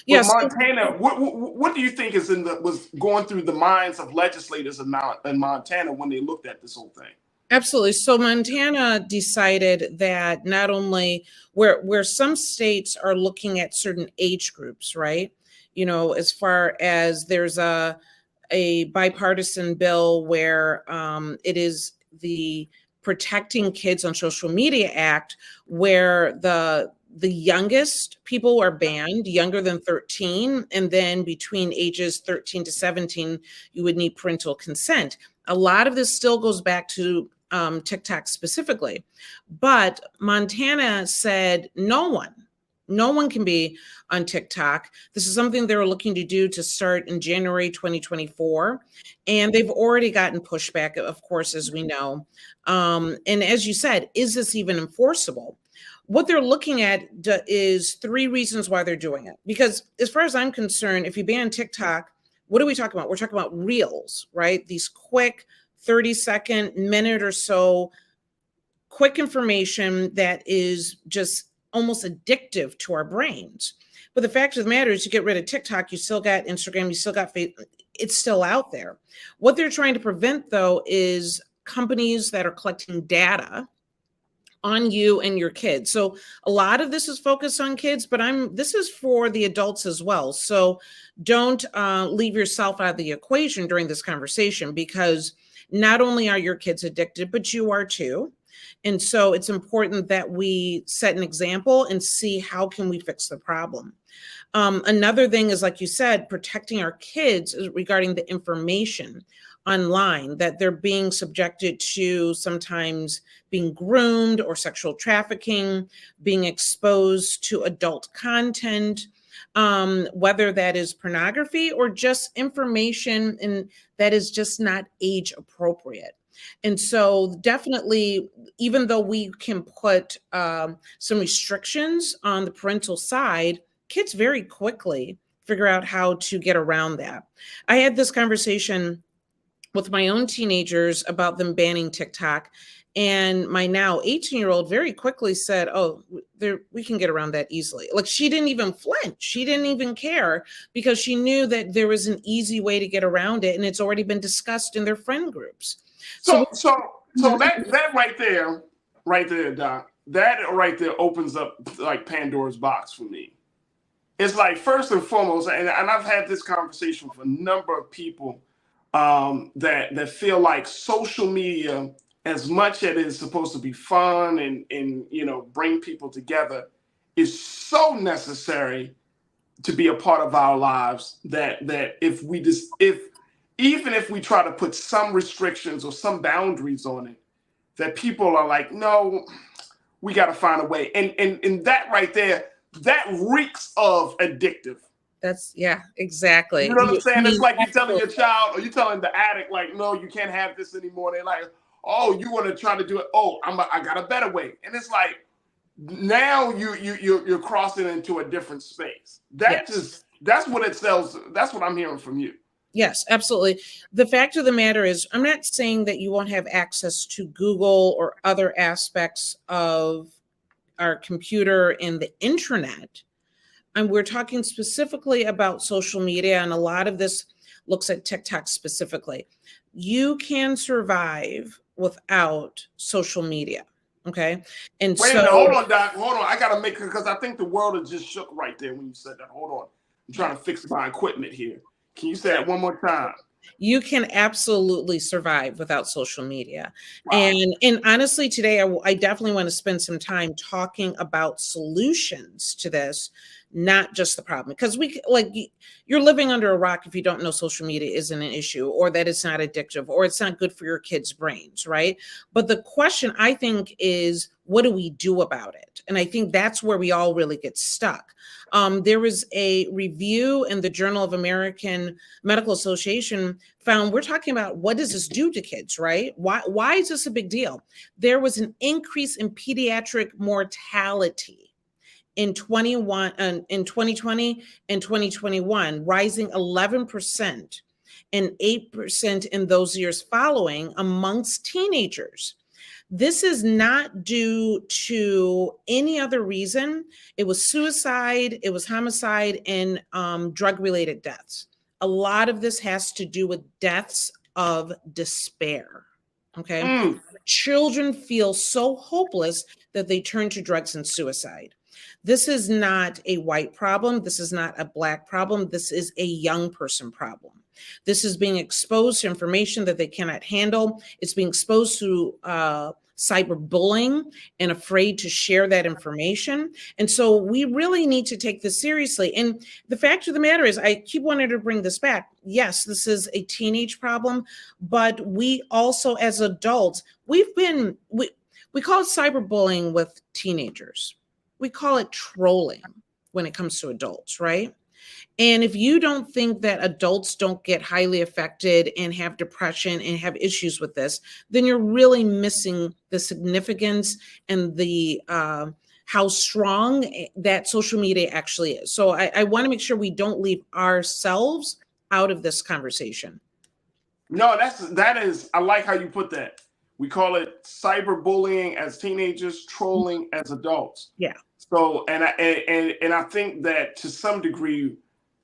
Yes. But Montana, what do you think was going through the minds of legislators in Montana when they looked at this whole thing? Absolutely. So Montana decided that not only where some states are looking at certain age groups, right? As far as there's a bipartisan bill where it is the Protecting Kids on Social Media Act, where the youngest people are banned, younger than 13, and then between ages 13 to 17, you would need parental consent. A lot of this still goes back to TikTok specifically, but Montana said no one can be on TikTok. This is something they were looking to do to start in January 2024. And they've already gotten pushback, of course, as we know. And as you said, is this even enforceable? What they're looking at is three reasons why they're doing it. Because as far as I'm concerned, if you ban TikTok, what are we talking about? We're talking about reels, right? These quick 30-second, minute or so, quick information that is just almost addictive to our brains. But the fact of the matter is, you get rid of TikTok, you still got Instagram, you still got Facebook, it's still out there. What they're trying to prevent, though, is companies that are collecting data on you and your kids. So a lot of this is focused on kids, but this is for the adults as well. So don't leave yourself out of the equation during this conversation, because not only are your kids addicted, but you are too. And so it's important that we set an example and see how can we fix the problem. Another thing is, like you said, protecting our kids regarding the information online that they're being subjected to, sometimes being groomed or sexual trafficking, being exposed to adult content, whether that is pornography or just information and that is just not age appropriate. And so definitely, even though we can put some restrictions on the parental side, kids very quickly figure out how to get around that. I had this conversation with my own teenagers about them banning TikTok. And my now 18-year-old very quickly said, oh, we can get around that easily. Like, she didn't even flinch. She didn't even care, because she knew that there was an easy way to get around it. And it's already been discussed in their friend groups. So that right there, Doc, that right there opens up like Pandora's box for me. It's like, first and foremost, and I've had this conversation with a number of people that feel like social media, as much as it is supposed to be fun and bring people together, is so necessary to be a part of our lives that even if we try to put some restrictions or some boundaries on it, that people are like, no, we got to find a way. And that right there, that reeks of addictive. Yeah, exactly. You know what I'm saying? It's like you're telling your child, or you're telling the addict, like, no, you can't have this anymore. They're like, oh, you want to try to do it? Oh, I got a better way. And it's like, now you're crossing into a different space. That's what it sells. That's what I'm hearing from you. Yes, absolutely. The fact of the matter is, I'm not saying that you won't have access to Google or other aspects of our computer and the internet. And we're talking specifically about social media, and a lot of this looks at TikTok specifically. You can survive without social media. Okay. And wait a minute, hold on, Doc. Hold on. I gotta make it, because I think the world has just shook right there when you said that. Hold on. I'm trying to fix my equipment here. Can you say that one more time? You can absolutely survive without social media. Wow. And honestly, today I definitely want to spend some time talking about solutions to this, not just the problem. Because you're living under a rock if you don't know social media isn't an issue, or that it's not addictive, or it's not good for your kids' brains, right? But the question, I think, is, what do we do about it? And I think that's where we all really get stuck. There was a review in the Journal of American Medical Association found, we're talking about, what does this do to kids, right? Why is this a big deal? There was an increase in pediatric mortality in 2020 and 2021, rising 11% and 8% in those years following amongst teenagers. This is not due to any other reason. It was suicide, it was homicide, and drug-related deaths. A lot of this has to do with deaths of despair, okay? Children feel so hopeless that they turn to drugs and suicide. This is not a white problem. This is not a Black problem. This is a young person problem. This is being exposed to information that they cannot handle. It's being exposed to cyberbullying and afraid to share that information. And so we really need to take this seriously. And the fact of the matter is, I keep wanting to bring this back. Yes, this is a teenage problem, but we also, as adults, we call it cyberbullying with teenagers. We call it trolling when it comes to adults, right? And if you don't think that adults don't get highly affected and have depression and have issues with this, then you're really missing the significance and the how strong that social media actually is. So I want to make sure we don't leave ourselves out of this conversation. No, that is, I like how you put that. We call it cyberbullying as teenagers, trolling as adults. Yeah. So, and I think that to some degree,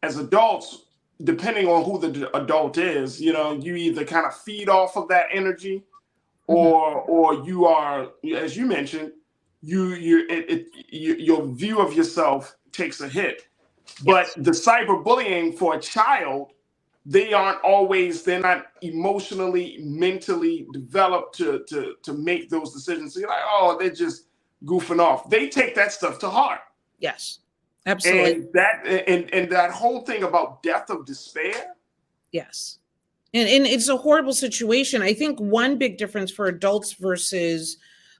as adults, depending on who the adult is, you either kind of feed off of that energy, or you are, as you mentioned, your view of yourself takes a hit. But the cyberbullying for a child, they're not emotionally, mentally developed to make those decisions. So you're like, oh, they're just goofing off. They take that stuff to heart. Yes. Absolutely. And that whole thing about death of despair. Yes. And it's a horrible situation. I think one big difference for adults versus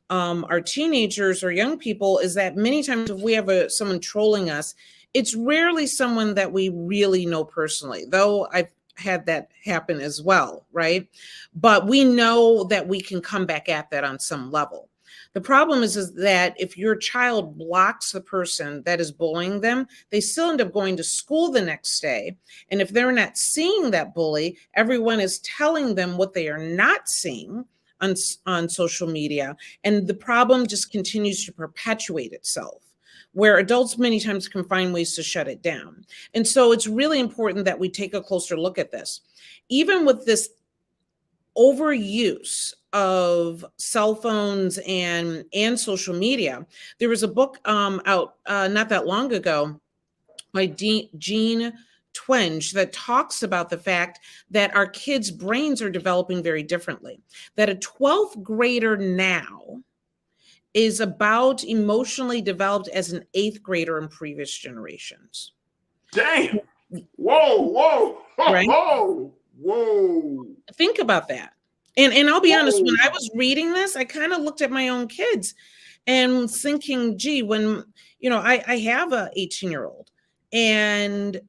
our teenagers or young people is that many times if we have someone trolling us, it's rarely someone that we really know personally, though I've had that happen as well, right? But we know that we can come back at that on some level. The problem is that if your child blocks the person that is bullying them, they still end up going to school the next day. And if they're not seeing that bully, everyone is telling them what they are not seeing on social media. And the problem just continues to perpetuate itself, where adults many times can find ways to shut it down. And so it's really important that we take a closer look at this. Even with this overuse of cell phones and social media, there was a book out not that long ago by Jean Twenge that talks about the fact that our kids' brains are developing very differently, that a 12th grader now is about emotionally developed as an 8th grader in previous generations. Damn. Whoa. Right? Whoa. Think about that. And I'll be honest, when I was reading this, I kind of looked at my own kids and thinking, gee, when, I have a 18-year-old, and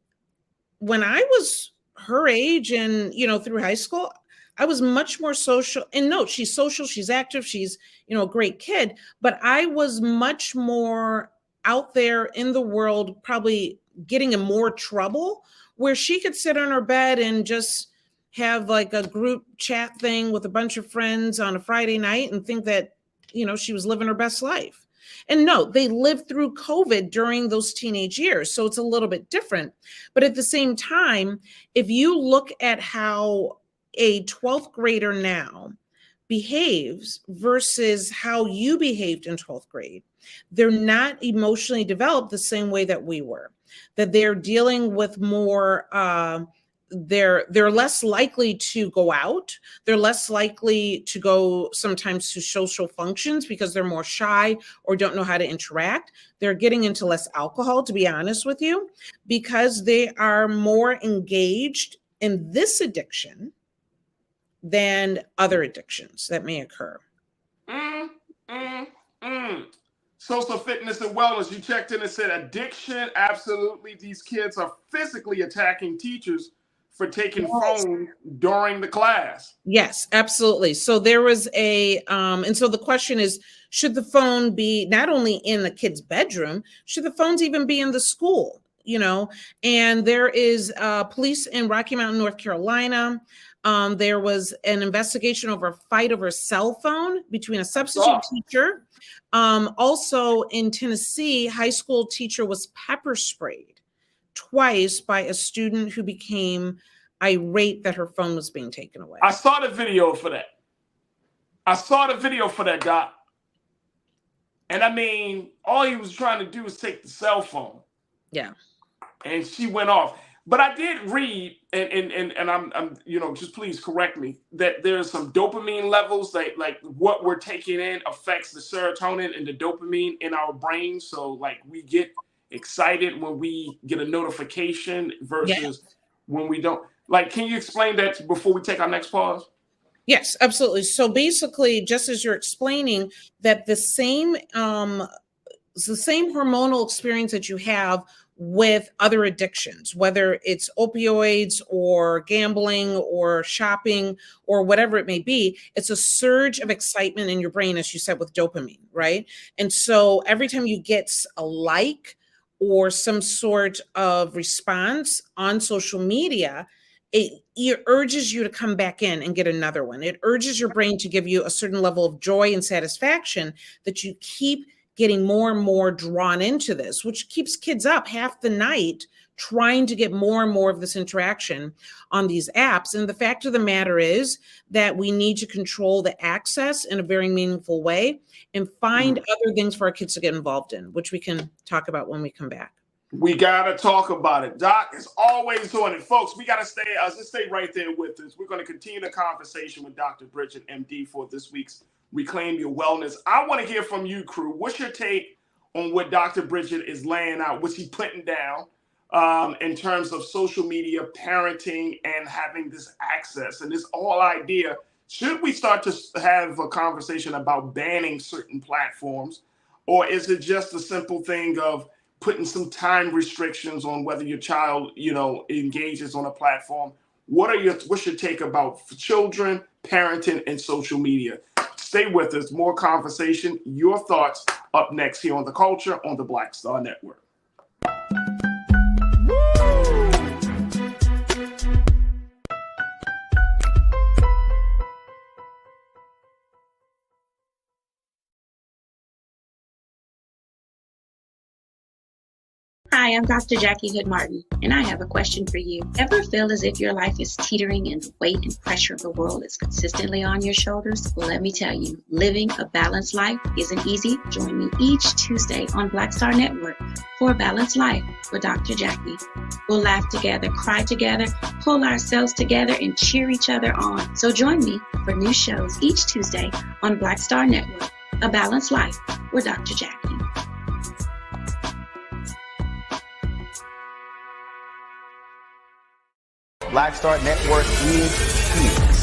when I was her age and, through high school, I was much more social. And no, she's social, she's active, she's, a great kid, but I was much more out there in the world, probably getting in more trouble, where she could sit on her bed and just have like a group chat thing with a bunch of friends on a Friday night and think that, she was living her best life. And no, they lived through COVID during those teenage years. So it's a little bit different. But at the same time, if you look at how a 12th grader now behaves versus how you behaved in 12th grade, they're not emotionally developed the same way that we were, that they're dealing with more, they're less likely to go out. They're less likely to go sometimes to social functions because they're more shy or don't know how to interact. They're getting into less alcohol, to be honest with you, because they are more engaged in this addiction than other addictions that may occur. Social fitness and wellness. You checked in and said addiction. Absolutely. These kids are physically attacking teachers for taking phones during the class. Yes, absolutely. So there was and so the question is, should the phone be not only in the kid's bedroom, should the phones even be in the school? And there is police in Rocky Mountain, North Carolina. There was an investigation over a fight over a cell phone between a substitute teacher. Also in Tennessee, high school teacher was pepper sprayed twice by a student who became irate that her phone was being taken away. I saw the video for that. Doc. And I mean, all he was trying to do was take the cell phone. Yeah. And she went off. But I did read, and I'm just please correct me, that there's some dopamine levels, like what we're taking in affects the serotonin and the dopamine in our brain. So like we get excited when we get a notification versus when we don't. Like, can you explain that before we take our next pause? Yes, absolutely. So basically, just as you're explaining that the same hormonal experience that you have with other addictions, whether it's opioids or gambling or shopping or whatever it may be, it's a surge of excitement in your brain, as you said, with dopamine, right? And so every time you get a like or some sort of response on social media, it urges you to come back in and get another one. It urges your brain to give you a certain level of joy and satisfaction that you keep getting more and more drawn into this, which keeps kids up half the night trying to get more and more of this interaction on these apps. And the fact of the matter is that we need to control the access in a very meaningful way and find other things for our kids to get involved in, which we can talk about when we come back. We got to talk about it. Doc is always on it. Folks, we got to stay right there with us. We're going to continue the conversation with Dr. Bridget, MD, for this week's Reclaim Your Wellness. I want to hear from you, crew. What's your take on what Dr. Bridget is laying out? What's he putting down in terms of social media, parenting, and having this access? And this whole idea, should we start to have a conversation about banning certain platforms? Or is it just a simple thing of putting some time restrictions on whether your child, engages on a platform? What's your take about children, parenting, and social media? Stay with us. More conversation, your thoughts up next here on The Culture on the Black Star Network. Hi, I'm Dr. Jackie Hood Martin, and I have a question for you. Ever feel as if your life is teetering and the weight and pressure of the world is consistently on your shoulders? Well, let me tell you, living a balanced life isn't easy. Join me each Tuesday on Black Star Network for A Balanced Life with Dr. Jackie. We'll laugh together, cry together, pull ourselves together, and cheer each other on. So join me for new shows each Tuesday on Black Star Network, A Balanced Life with Dr. Jackie. Black Star Network is here.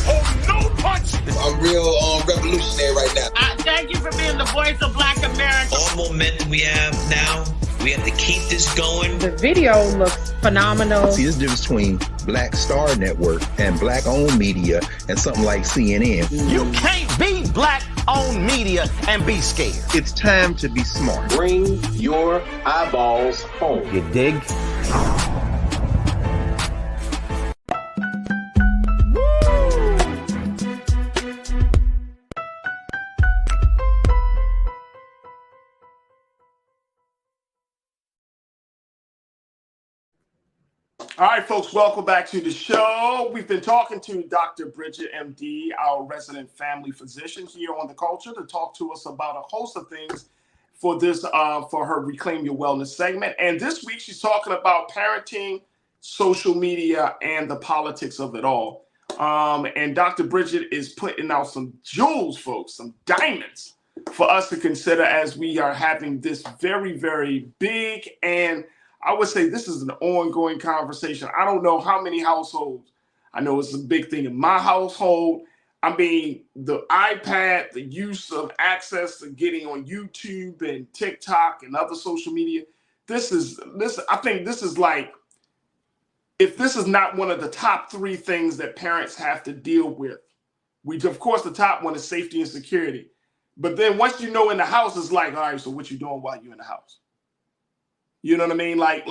Oh, no punch! I'm real revolutionary right now. Thank you for being the voice of Black America. All momentum we have now, we have to keep this going. The video looks phenomenal. See, there's a difference between Black Star Network and black-owned media and something like CNN. You can't be black-owned media and be scared. It's time to be smart. Bring your eyeballs home. You dig? All right, folks, welcome back to the show. We've been talking to Dr. Bridget, MD, our resident family physician here on The Culture, to talk to us about a host of things for this, for her Reclaim Your Wellness segment. And this week, she's talking about parenting, social media, and the politics of it all. And Dr. Bridget is putting out some jewels, folks, some diamonds for us to consider as we are having this very, very big, and I would say this is an ongoing conversation. I don't know how many households. I know it's a big thing in my household. I mean, the iPad, the use of access to getting on YouTube and TikTok and other social media. I think this is like, if this is not one of the top 3 things that parents have to deal with, of course, the top one is safety and security. But then once you know in the house, it's like, all right, so what you doing while you're in the house? You know what I mean? Like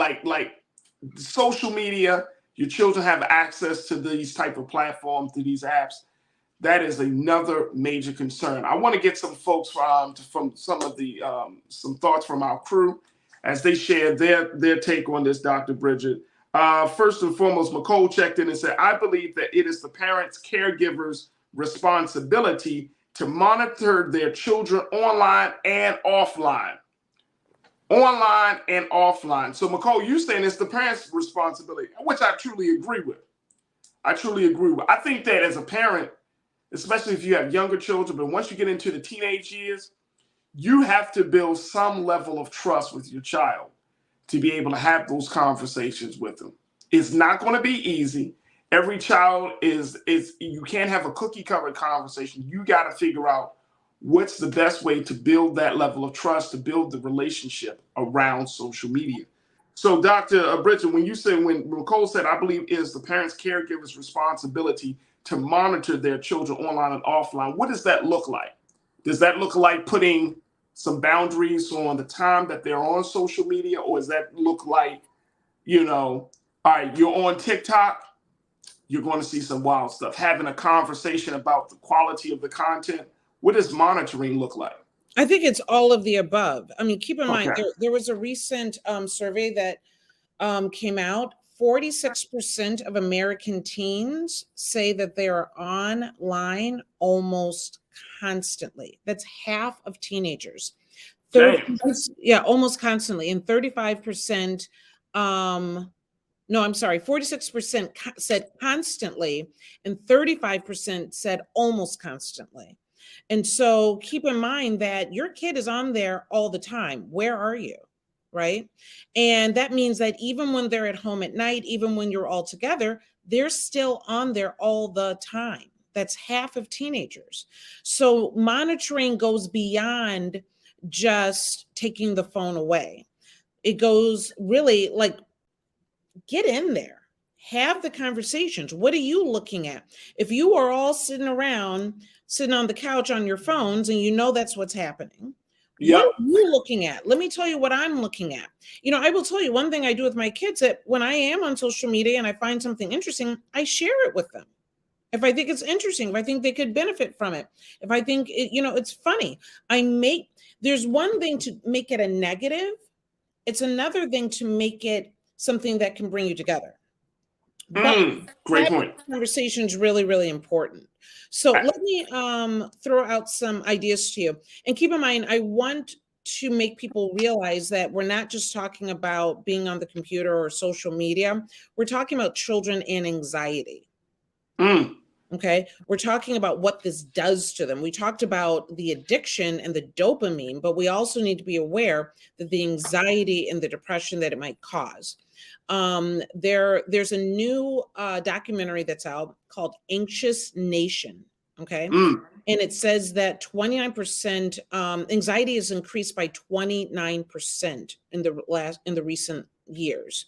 social media, your children have access to these type of platforms, to these apps. That is another major concern. I want to get some folks from some of the some thoughts from our crew as they share their take on this, Dr. Bridget. First and foremost, McCole checked in and said, I believe that it is the parents, caregivers' responsibility to monitor their children online and offline. Online and offline. So, McCole, you saying it's the parents' responsibility, which I truly agree with. I think that as a parent, especially if you have younger children, but once you get into the teenage years, you have to build some level of trust with your child to be able to have those conversations with them. It's not going to be easy. Every child you can't have a cookie cutter conversation. You got to figure out what's the best way to build that level of trust, to build the relationship around social media. So, Dr. Bridget, when Nicole said, I believe it is the parents' caregivers' responsibility to monitor their children online and offline, what does that look like? Does that look like putting some boundaries on the time that they're on social media? Or does that look like, all right, you're on TikTok, you're going to see some wild stuff, having a conversation about the quality of the content? What does monitoring look like? I think it's all of the above. I mean, keep in mind, there was a recent survey that came out. 46% of American teens say that they are online almost constantly. That's half of teenagers. Almost constantly. And 35%, 46% said constantly, and 35% said almost constantly. And so keep in mind that your kid is on there all the time. Where are you? Right? And that means that even when they're at home at night, even when you're all together, they're still on there all the time. That's half of teenagers. So monitoring goes beyond just taking the phone away. It goes really like, get in there. Have the conversations. What are you looking at? If you are all sitting around sitting on the couch on your phones, and you know that's what's happening. Yep. What are you looking at? Let me tell you what I'm looking at. I will tell you one thing I do with my kids, that when I am on social media and I find something interesting, I share it with them. If I think it's interesting, if I think they could benefit from it, if I think it's funny, there's one thing to make it a negative. It's another thing to make it something that can bring you together. Great point. Conversation is really, really important. So let me throw out some ideas to you. And keep in mind, I want to make people realize that we're not just talking about being on the computer or social media. We're talking about children and anxiety. Okay. We're talking about what this does to them. We talked about the addiction and the dopamine, but we also need to be aware that the anxiety and the depression that it might cause. There's a new documentary that's out called Anxious Nation. Okay. And it says that 29% anxiety is increased by 29% in the recent years.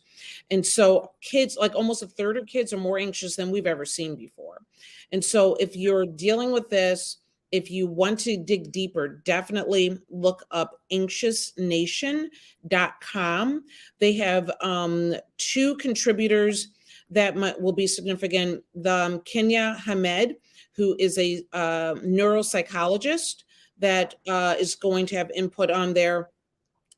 And so kids, like almost a third of kids, are more anxious than we've ever seen before. And so if you're dealing with this, if you want to dig deeper, definitely look up anxiousnation.com. They have 2 contributors that will be significant. The Kenya Hamed, who is a neuropsychologist that is going to have input on there.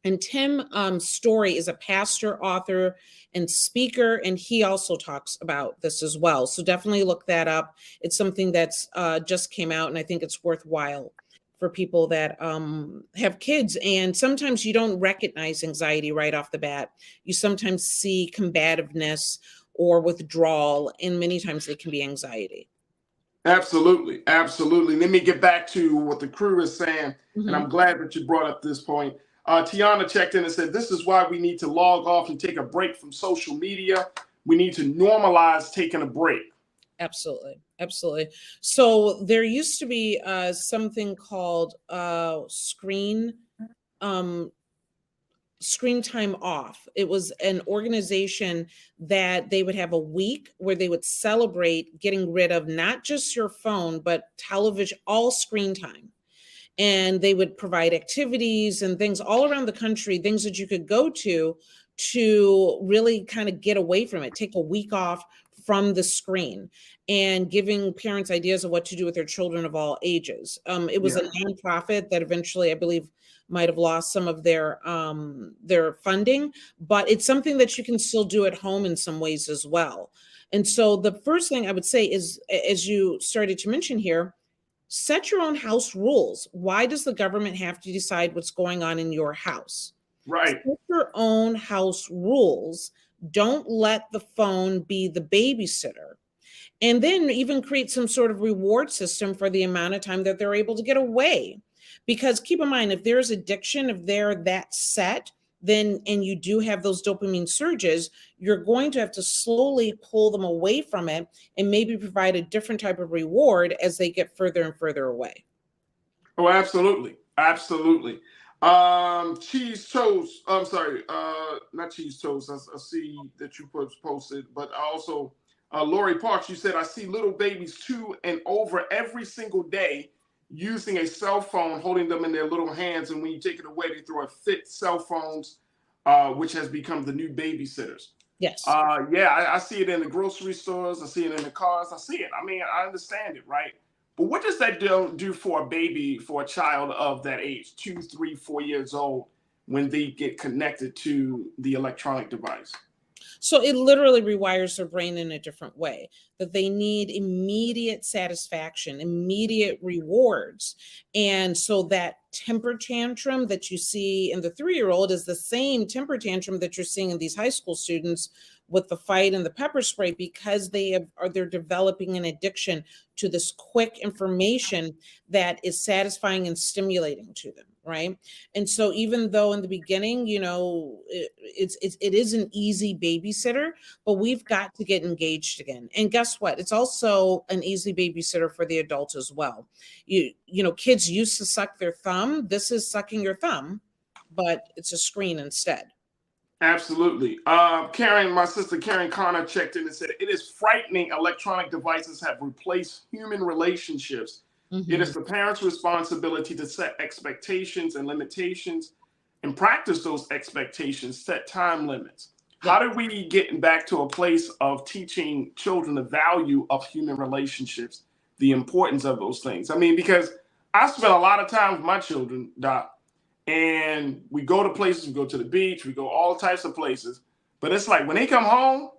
And Tim Story is a pastor, author, and speaker, and he also talks about this as well. So definitely look that up. It's something that's just came out, and I think it's worthwhile for people that have kids. And sometimes you don't recognize anxiety right off the bat. You sometimes see combativeness or withdrawal, and many times it can be anxiety. Absolutely. Absolutely. Let me get back to what the crew is saying, and I'm glad that you brought up this point. Tiana checked in and said, this is why we need to log off and take a break from social media. We need to normalize taking a break. Absolutely. Absolutely. So there used to be something called screen time off. It was an organization that they would have a week where they would celebrate getting rid of not just your phone, but television, all screen time. And they would provide activities and things all around the country, things that you could go to really kind of get away from it, take a week off from the screen, and giving parents ideas of what to do with their children of all ages. It was a nonprofit that eventually, I believe, might have lost some of their funding, but it's something that you can still do at home in some ways as well. And so the first thing I would say is, as you started to mention here, set your own house rules. Why does the government have to decide what's going on in your house? Right. Set your own house rules. Don't let the phone be the babysitter. And then even create some sort of reward system for the amount of time that they're able to get away. Because keep in mind, if there's addiction, if they're that set, then, and you do have those dopamine surges, you're going to have to slowly pull them away from it and maybe provide a different type of reward as they get further and further away. Oh, absolutely. Absolutely. Cheese toast. I'm sorry. Not cheese toast. I see that you posted, but also Lori Parks, you said, I see little babies 2 and over every single day using a cell phone, holding them in their little hands. And when you take it away, they throw a fit cell phones, which has become the new babysitters. Yes. I see it in the grocery stores. I see it in the cars. I see it. I mean, I understand it, right? But what does that do for a baby, for a child of that age, 2, 3, 4 years old, when they get connected to the electronic device? So it literally rewires their brain in a different way, that they need immediate satisfaction, immediate rewards. And so that temper tantrum that you see in the 3-year-old is the same temper tantrum that you're seeing in these high school students with the fight and the pepper spray, because they're developing an addiction to this quick information that is satisfying and stimulating to them, right? And so even though in the beginning, it is an easy babysitter, but we've got to get engaged again. And guess what? It's also an easy babysitter for the adults as well. Kids used to suck their thumb. This is sucking your thumb, but it's a screen instead. Absolutely. Karen, my sister Karen Connor checked in and said, it is frightening electronic devices have replaced human relationships Mm-hmm. It is the parents' responsibility to set expectations and limitations and practice those expectations, set time limits. How do we get back to a place of teaching children the value of human relationships, the importance of those things? I mean, because I spend a lot of time with my children, Doc, and we go to places, we go to the beach, we go all types of places. But it's like when they come home,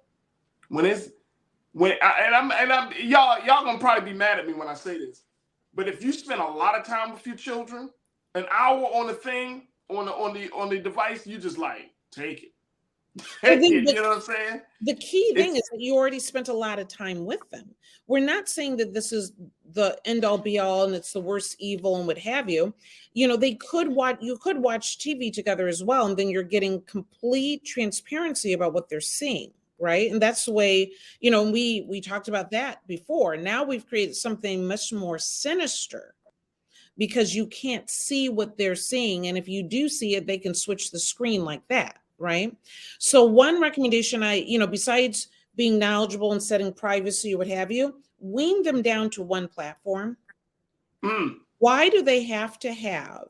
y'all gonna probably be mad at me when I say this, but if you spend a lot of time with your children, an hour on the thing, on the device, you just like take it. You know what I'm saying? The key thing is that you already spent a lot of time with them. We're not saying that this is the end all be all and it's the worst evil and what have you. You know, you could watch TV together as well, and then you're getting complete transparency about what they're seeing, right? And that's the way, you know, we talked about that before. Now we've created something much more sinister because you can't see what they're seeing, and if you do see it, they can switch the screen like that. Right. So one recommendation besides being knowledgeable and setting privacy or what have you, wean them down to one platform. Why do they have to have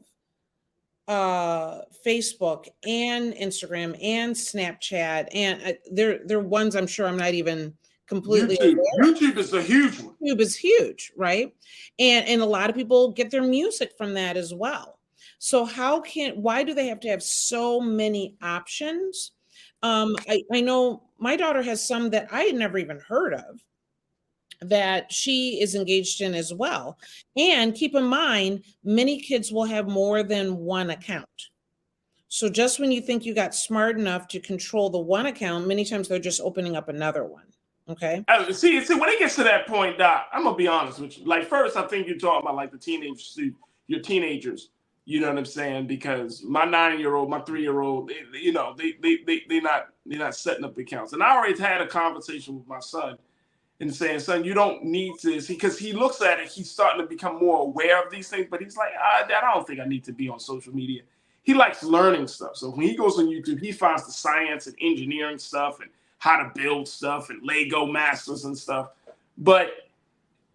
Facebook and Instagram and Snapchat? And they're ones I'm sure I'm not even completely YouTube is a huge one. YouTube is huge, right? And a lot of people get their music from that as well. So why do they have to have so many options? I know my daughter has some that I had never even heard of that she is engaged in as well. And keep in mind, many kids will have more than one account. So just when you think you got smart enough to control the one account, many times they're just opening up another one. Okay. See, when it gets to that point, Doc, I'm gonna be honest with you. Like, first, I think you're talking about like your teenagers. You know what I'm saying? Because my 9-year-old, my 3-year-old, they're not setting up accounts. And I already had a conversation with my son and saying, son, you don't need this, because he looks at it, he's starting to become more aware of these things, but he's like, Dad, I don't think I need to be on social media. He likes learning stuff. So when he goes on YouTube, he finds the science and engineering stuff and how to build stuff and Lego masters and stuff. But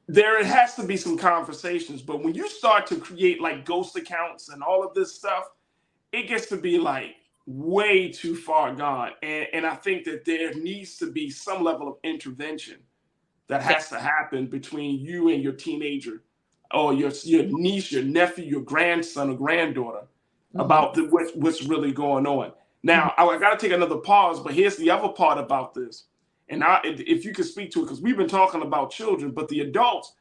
there has to be some conversations. But when you start to create like ghost accounts and all of this stuff, it gets to be like way too far gone. And I think that there needs to be some level of intervention that has to happen between you and your teenager or your niece, your nephew, your grandson or granddaughter about what's really going on. Now, I got to take another pause, but here's the other part about this. And if you could speak to it, because we've been talking about children, but the adults,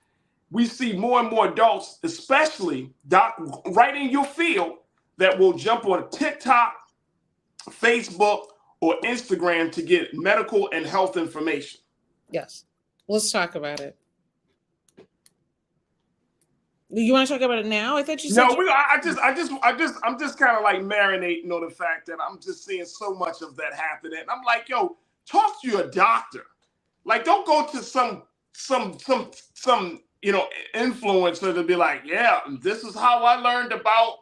we see more and more adults, especially right in your field, that will jump on TikTok, Facebook, or Instagram to get medical and health information. Yes. Let's talk about it. You want to talk about it now? I thought you said I'm just kind of like marinating on the fact that I'm just seeing so much of that happening. And I'm like, yo, talk to your doctor. Like, don't go to some influencer to be like, yeah, this is how I learned about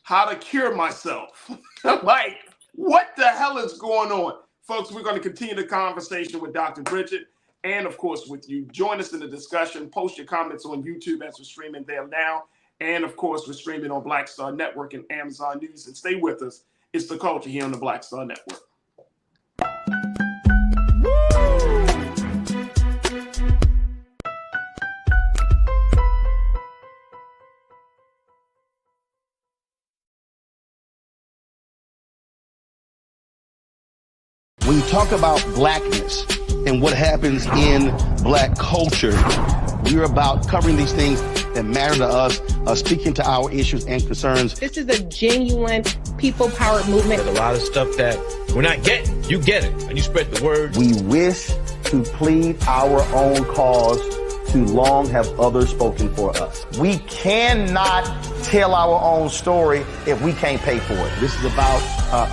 how to cure myself. Like, what the hell is going on? Folks, we're going to continue the conversation with Dr. Bridget and, of course, with you. Join us in the discussion. Post your comments on YouTube as we're streaming there now. And, of course, we're streaming on Black Star Network and Amazon News. And stay with us. It's The Culture here on the Black Star Network. When you talk about blackness and what happens in black culture, we're about covering these things that matter to us, speaking to our issues and concerns. This is a genuine people-powered movement. There's a lot of stuff that we're not getting. You get it, and you spread the word. We wish to plead our own cause to long have others spoken for us. We cannot tell our own story if we can't pay for it. This is about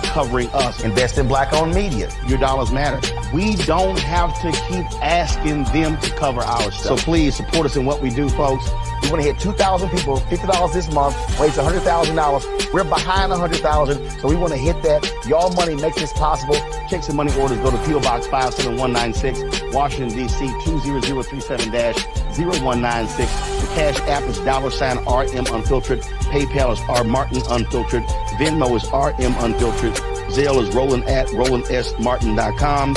covering us. Invest in black-owned media. Your dollars matter. We don't have to keep asking them to cover our stuff. So please support us in what we do, folks. We want to hit 2,000 people, $50 this month, raise $100,000. We're behind 100,000, so we want to hit that. Y'all money makes this possible. Checks and money orders go to P.O. Box 57196, Washington, D.C. 20037-0196. Cash App is $RM Unfiltered. PayPal is R Martin Unfiltered. Venmo is RM Unfiltered. Zelle is Roland@RolandSMartin.com.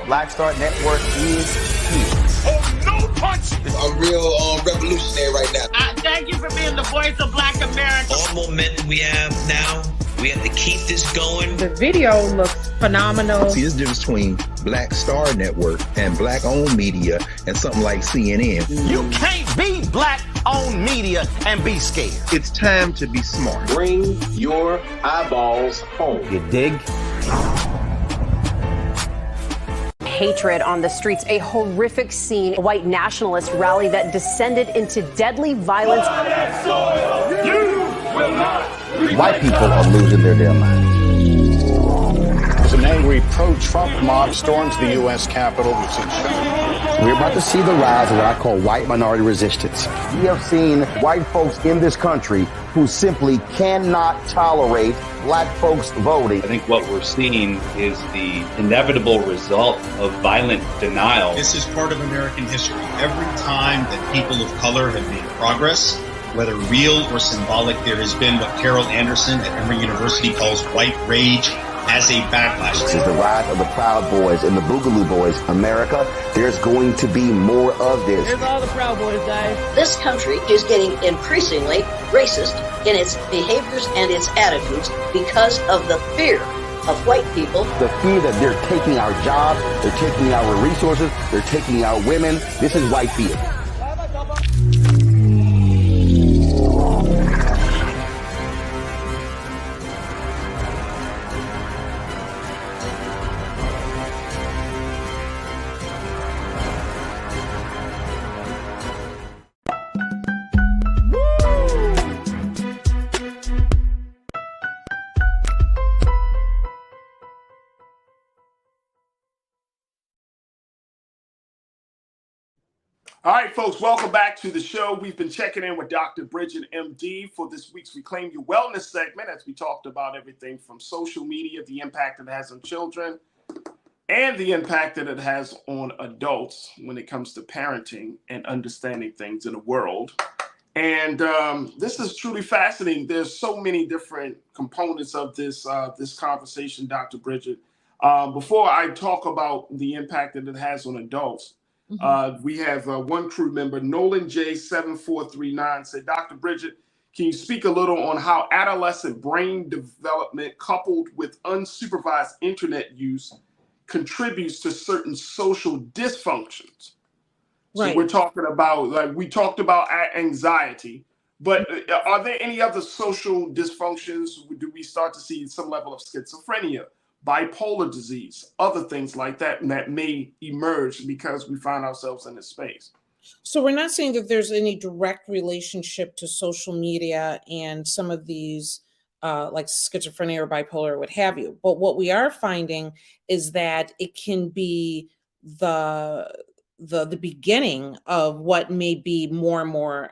Black Star Network is here. Oh, no punch! I'm real revolutionary right now. Thank you for being the voice of Black America. All momentum we have now, we have to keep this going. The video looks phenomenal. See, there's a difference between Black Star Network and black-owned media and something like CNN. You can't be black-owned media and be scared. It's time to be smart. Bring your eyeballs home. You dig? Hatred on the streets, a horrific scene, a white nationalist rally that descended into deadly violence. White people are losing their damn minds. As an angry pro-Trump mob storms the U.S. Capitol, we've seen We're about to see the rise of what I call white minority resistance. We have seen white folks in this country who simply cannot tolerate black folks voting. I think what we're seeing is the inevitable result of violent denial. This is part of American history. Every time that people of color have made progress, whether real or symbolic, there has been what Carol Anderson at Emory University calls white rage as a backlash. This is the rise of the Proud Boys and the Boogaloo Boys. America, there's going to be more of this. Here's all the Proud Boys, guys. This country is getting increasingly racist in its behaviors and its attitudes because of the fear of white people. The fear that they're taking our jobs, they're taking our resources, they're taking our women. This is white fear. All right, folks, welcome back to the show. We've been checking in with Dr. Bridget, MD, for this week's Reclaim Your Wellness segment, as we talked about everything from social media, the impact it has on children, and the impact that it has on adults when it comes to parenting and understanding things in the world. And this is truly fascinating. There's so many different components of this conversation, Dr. Bridget. Before I talk about the impact that it has on adults, we have one crew member, Nolan J7439, said, Dr. Bridget, can you speak a little on how adolescent brain development coupled with unsupervised internet use contributes to certain social dysfunctions? Right. So we're talking about, like we talked about anxiety, but are there any other social dysfunctions? Do we start to see some level of schizophrenia, bipolar disease, other things like that may emerge because we find ourselves in this space? So we're not saying that there's any direct relationship to social media and some of these like schizophrenia or bipolar or what have you. But what we are finding is that it can be the beginning of what may be more and more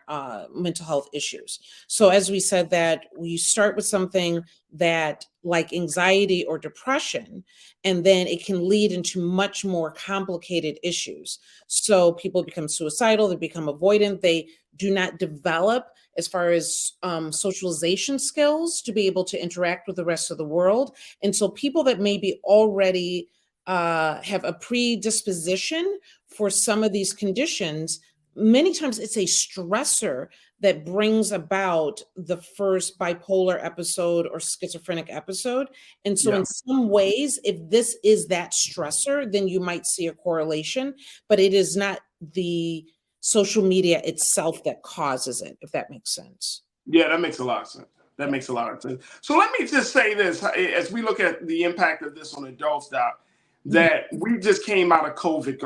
mental health issues. So as we said, that we start with something that like anxiety or depression, and then it can lead into much more complicated issues. So people become suicidal, they become avoidant, they do not develop as far as socialization skills to be able to interact with the rest of the world. And so people that maybe already have a predisposition for some of these conditions, many times it's a stressor that brings about the first bipolar episode or schizophrenic episode. And so in some ways, if this is that stressor, then you might see a correlation, but it is not the social media itself that causes it, if that makes sense. Yeah, that makes a lot of sense. That makes a lot of sense. So let me just say this, as we look at the impact of this on adults, Doc, that we just came out of COVID.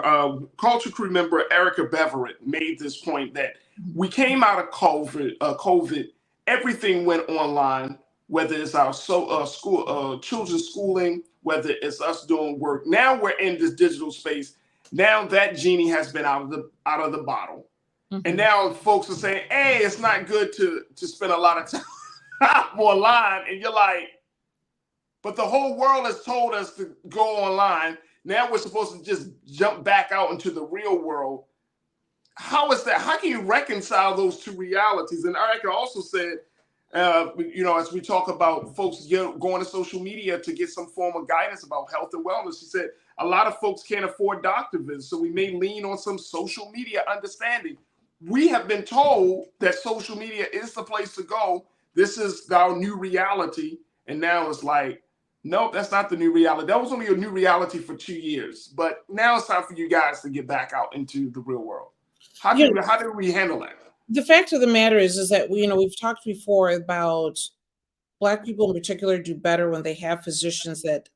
Culture crew member Erica Beverett made this point that we came out of COVID, everything went online, whether it's our children's schooling, whether it's us doing work. Now we're in this digital space. Now that genie has been out of the bottle. Mm-hmm. And now folks are saying, hey, it's not good to spend a lot of time online. And you're like, but the whole world has told us to go online. Now we're supposed to just jump back out into the real world. how is that? How can you reconcile those two realities? And Erica also said, as we talk about folks going to social media to get some form of guidance about health and wellness, she said a lot of folks can't afford doctor visits, so we may lean on some social media understanding. We have been told that social media is the place to go. This is our new reality. And now it's like, nope, that's not the new reality. That was only a new reality for 2 years. But now it's time for you guys to get back out into the real world. How do we handle that? The fact of the matter is that we've talked before about Black people in particular do better when they have physicians that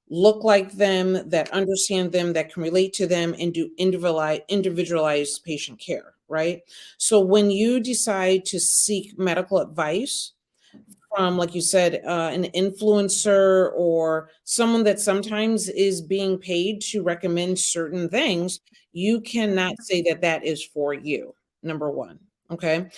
look like them, that understand them, that can relate to them, and do individualized patient care, right? So when you decide to seek medical advice from, like you said, an influencer or someone that sometimes is being paid to recommend certain things, you cannot say that that is for you, number one. Okay.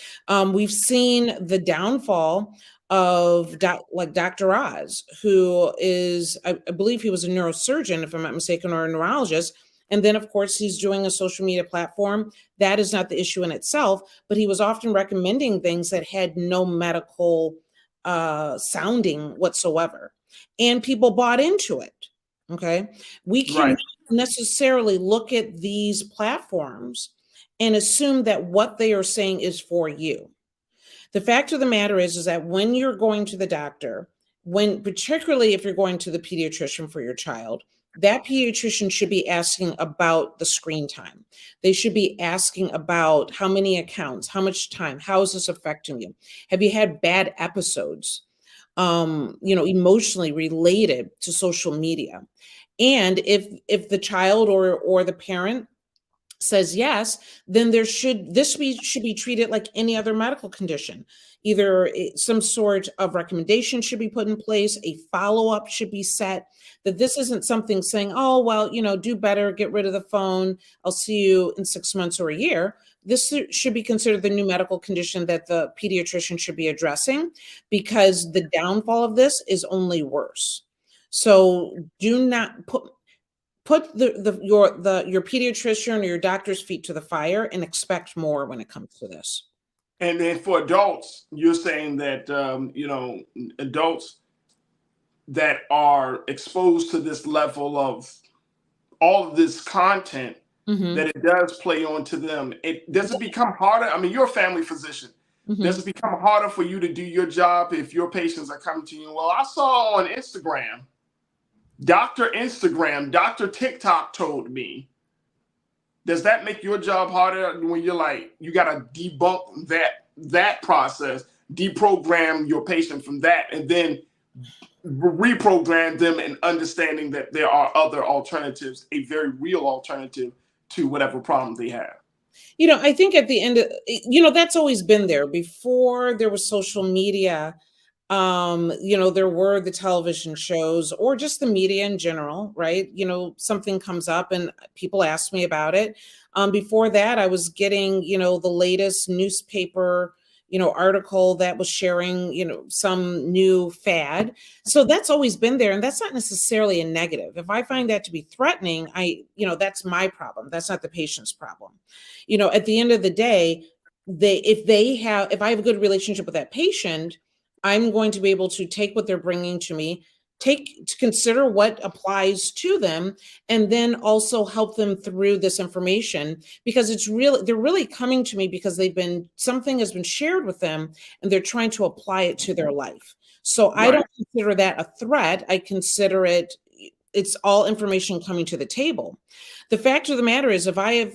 We've seen the downfall of Dr. Oz, who is, I believe he was a neurosurgeon, if I'm not mistaken, or a neurologist. And then, of course, he's doing a social media platform. That is not the issue in itself, but he was often recommending things that had no medical sounding whatsoever. And people bought into it. Okay. We can't necessarily look at these platforms and assume that what they are saying is for you. The fact of the matter is that when you're going to the doctor, particularly if you're going to the pediatrician for your child, that pediatrician should be asking about the screen time. They should be asking about how many accounts, how much time, how is this affecting you? Have you had bad episodes, emotionally related to social media? And if the child or the parent says yes, then this should be treated like any other medical condition. Either some sort of recommendation should be put in place, a follow-up should be set, that this isn't something saying, oh, well, do better, get rid of the phone, I'll see you in 6 months or a year. This should be considered the new medical condition that the pediatrician should be addressing, because the downfall of this is only worse. So do not put your pediatrician or your doctor's feet to the fire and expect more when it comes to this. And then for adults, you're saying that adults that are exposed to this level of all of this content, that it does play onto them. Does it become harder? I mean, you're a family physician. Does it become harder for you to do your job if your patients are coming to you? Well, I saw on Instagram, Dr. TikTok told me. Does that make your job harder when you're like, you got to debunk that process, deprogram your patient from that, and then reprogram them and understanding that there are other alternatives, a very real alternative to whatever problem they have? I think at the end of, that's always been there. Before there was social media, there were the television shows or just the media in general, right? Something comes up and people ask me about it. Before that, I was getting, the latest newspaper, article that was sharing, some new fad. So that's always been there. And that's not necessarily a negative. If I find that to be threatening, that's my problem. That's not the patient's problem. At the end of the day, if I have a good relationship with that patient, I'm going to be able to take what they're bringing to me, consider what applies to them, and then also help them through this information, because they're really coming to me because something has been shared with them and they're trying to apply it to their life. So I don't consider that a threat. I consider it's all information coming to the table. The fact of the matter is, if I have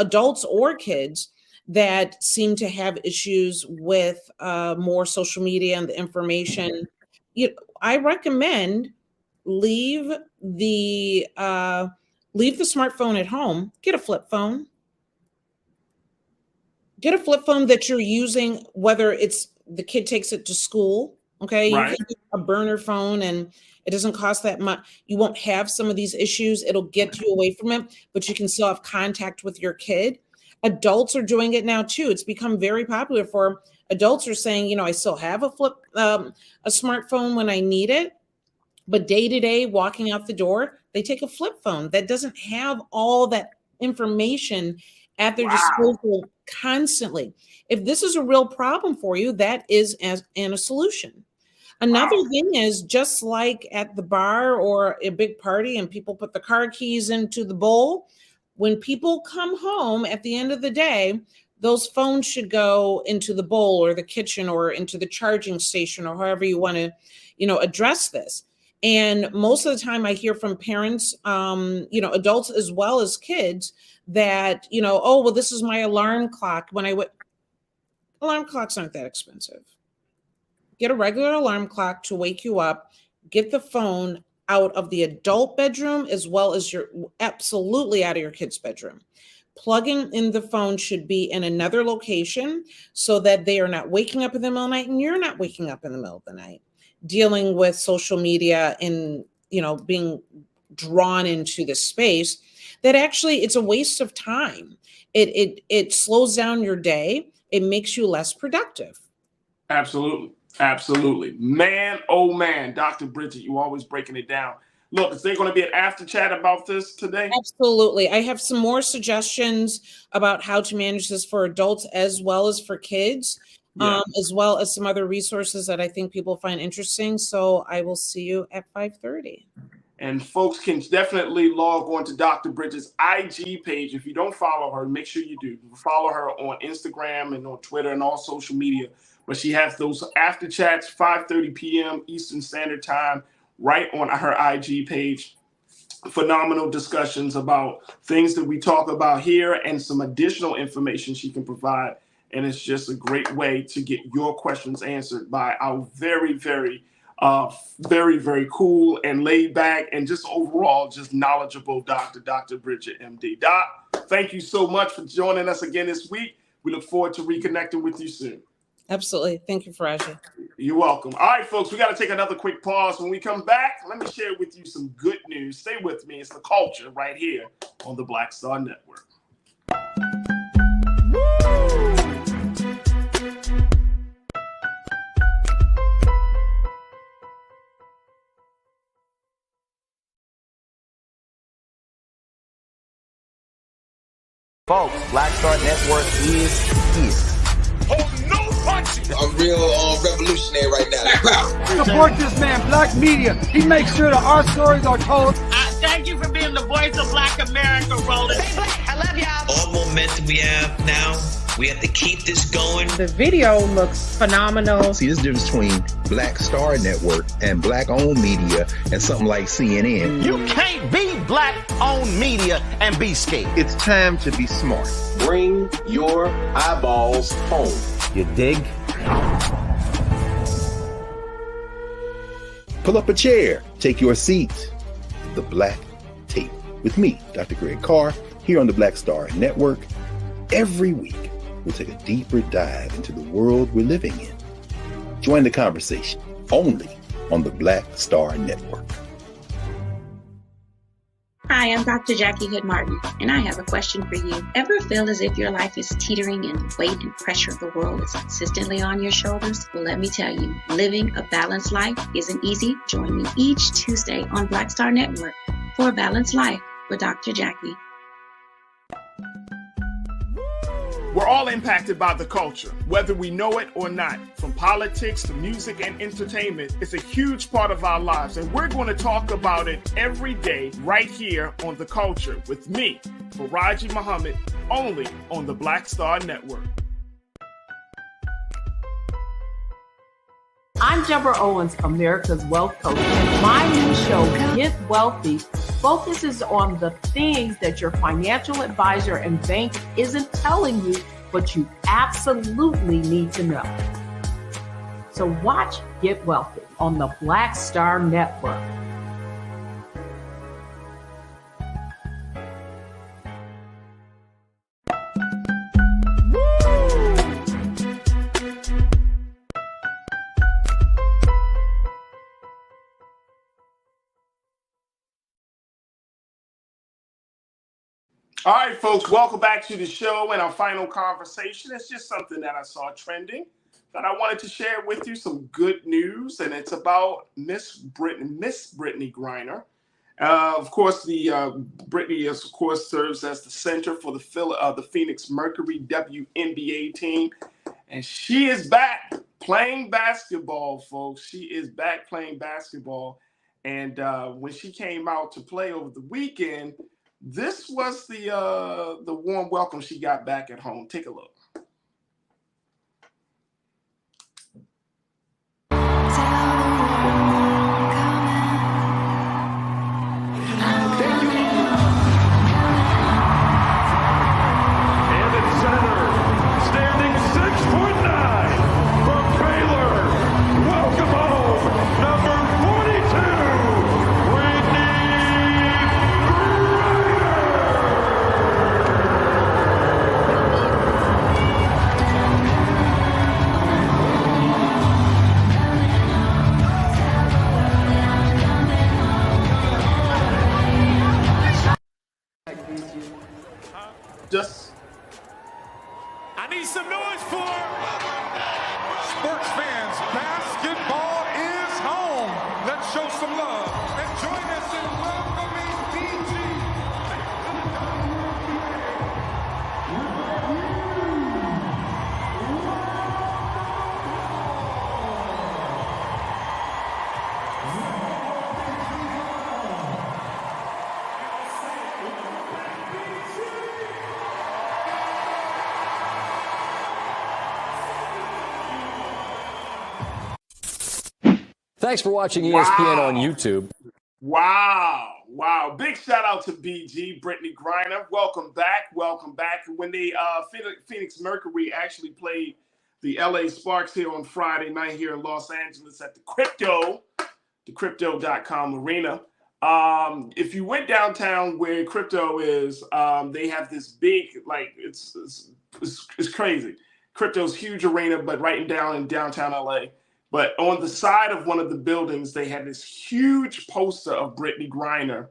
adults or kids that seem to have issues with more social media and the information, I recommend leave the smartphone at home. Get a flip phone. Get a flip phone that you're using, whether it's the kid takes it to school. Okay, you can use a burner phone and it doesn't cost that much. You won't have some of these issues. It'll get you away from it, but you can still have contact with your kid. Adults are doing it now too. It's become very popular for adults are saying, I still have a smartphone when I need it, but day to day walking out the door, they take a flip phone that doesn't have all that information at their disposal constantly. If this is a real problem for you, that is a solution. Another thing is, just like at the bar or a big party and people put the car keys into the bowl, when people come home at the end of the day, those phones should go into the bowl or the kitchen or into the charging station or however you want to, address this. And most of the time I hear from parents, adults as well as kids, that, oh, well, this is my alarm clock. Alarm clocks aren't that expensive. Get a regular alarm clock to wake you up. Get the phone out of the adult bedroom as well as absolutely out of your kid's bedroom. Plugging in the phone should be in another location so that they are not waking up in the middle of the night and you're not waking up in the middle of the night, dealing with social media and, being drawn into the space that actually it's a waste of time. It slows down your day. It makes you less productive. Absolutely. Absolutely. Man, oh man, Dr. Bridget, you always breaking it down. Look, is there going to be an after chat about this today? Absolutely. I have some more suggestions about how to manage this for adults as well as for kids, as well as some other resources that I think people find interesting. So I will see you at 5:30. And folks can definitely log on to Dr. Bridget's IG page. If you don't follow her, make sure you do. Follow her on Instagram and on Twitter and all social media. But she has those after chats, 5:30 p.m. Eastern Standard Time, right on her IG page. Phenomenal discussions about things that we talk about here and some additional information she can provide. And it's just a great way to get your questions answered by our very, very, very cool and laid back and just overall just knowledgeable Dr. Bridget, MD. Doc, thank you so much for joining us again this week. We look forward to reconnecting with you soon. Absolutely. Thank you, Farajii. You're welcome. All right, folks, we got to take another quick pause. When we come back, let me share with you some good news. Stay with me. It's The Culture right here on the Black Star Network. Folks, Black Star Network is here. Oh, no punching! I'm real revolutionary right now. Support this man, Black Media. He makes sure that our stories are told. Thank you for being the voice of Black America, Roland. Hey, Black, I love y'all. All momentum we have now, we have to keep this going. The video looks phenomenal. See, this difference between Black Star Network and Black-owned media and something like CNN. You can't be Black-owned media and be scared. It's time to be smart. Bring your eyeballs home. You dig? Pull up a chair. Take your seat. The Black Tape with me, Dr. Greg Carr, here on the Black Star Network. Every week, we'll take a deeper dive into the world we're living in. Join the conversation only on the Black Star Network. Hi, I'm Dr. Jackie Hood Martin, and I have a question for you. Ever feel as if your life is teetering and the weight and pressure of the world is consistently on your shoulders? Well, let me tell you, living a balanced life isn't easy. Join me each Tuesday on Black Star Network for A Balanced Life with Dr. Jackie. We're all impacted by the culture, whether we know it or not. From politics to music and entertainment, it's a huge part of our lives, and we're going to talk about it every day right here on The Culture with me, Farajii Muhammad, only on the Black Star Network. I'm Deborah Owens, America's Wealth Coach, and my new show, Get Wealthy, focuses on the things that your financial advisor and bank isn't telling you, but you absolutely need to know. So watch Get Wealthy on the Black Star Network. All right, folks, welcome back to the show and our final conversation. It's just something that I saw trending that I wanted to share with you, some good news, and it's about Miss Brittney Griner. Of course, the Brittney, of course, serves as the center for the Phoenix Mercury WNBA team, and she is back playing basketball, folks. She is back playing basketball, and when she came out to play over the weekend, this was the warm welcome she got back at home. Take a look. I need some noise for sports fans. Basketball is home. Let's show some love and join us in welcoming BG. Thanks for watching ESPN on YouTube. Wow. Big shout out to BG, Brittney Griner. Welcome back. When the Phoenix Mercury actually played the LA Sparks here on Friday night here in Los Angeles at the crypto.com arena. If you went downtown where Crypto is, they have this big, like, it's crazy. Crypto's huge arena, but right in downtown LA. But on the side of one of the buildings, they had this huge poster of Brittney Griner.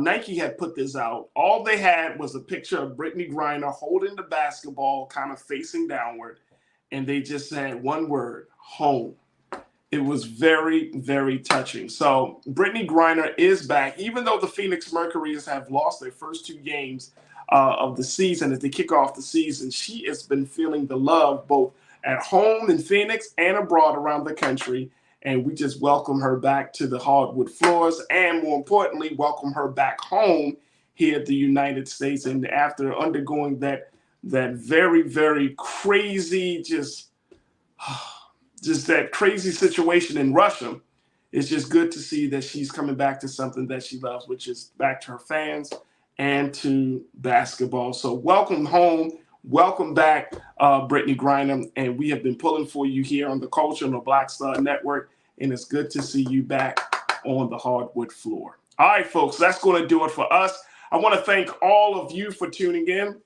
Nike had put this out. All they had was a picture of Brittney Griner holding the basketball, kind of facing downward. And they just said one word, home. It was very, very touching. So Brittney Griner is back. Even though the Phoenix Mercury's have lost their first 2 games of the season, as they kick off the season, she has been feeling the love both at home in Phoenix and abroad around the country. And we just welcome her back to the hardwood floors, and more importantly, welcome her back home here at the United States. And after undergoing that very, very crazy, just that crazy situation in Russia, it's just good to see that she's coming back to something that she loves, which is back to her fans and to basketball. So welcome home. Welcome back, Brittney Griner, and we have been pulling for you here on the Culture on the Black Star Network, and it's good to see you back on the hardwood floor. All right, folks, that's going to do it for us. I want to thank all of you for tuning in.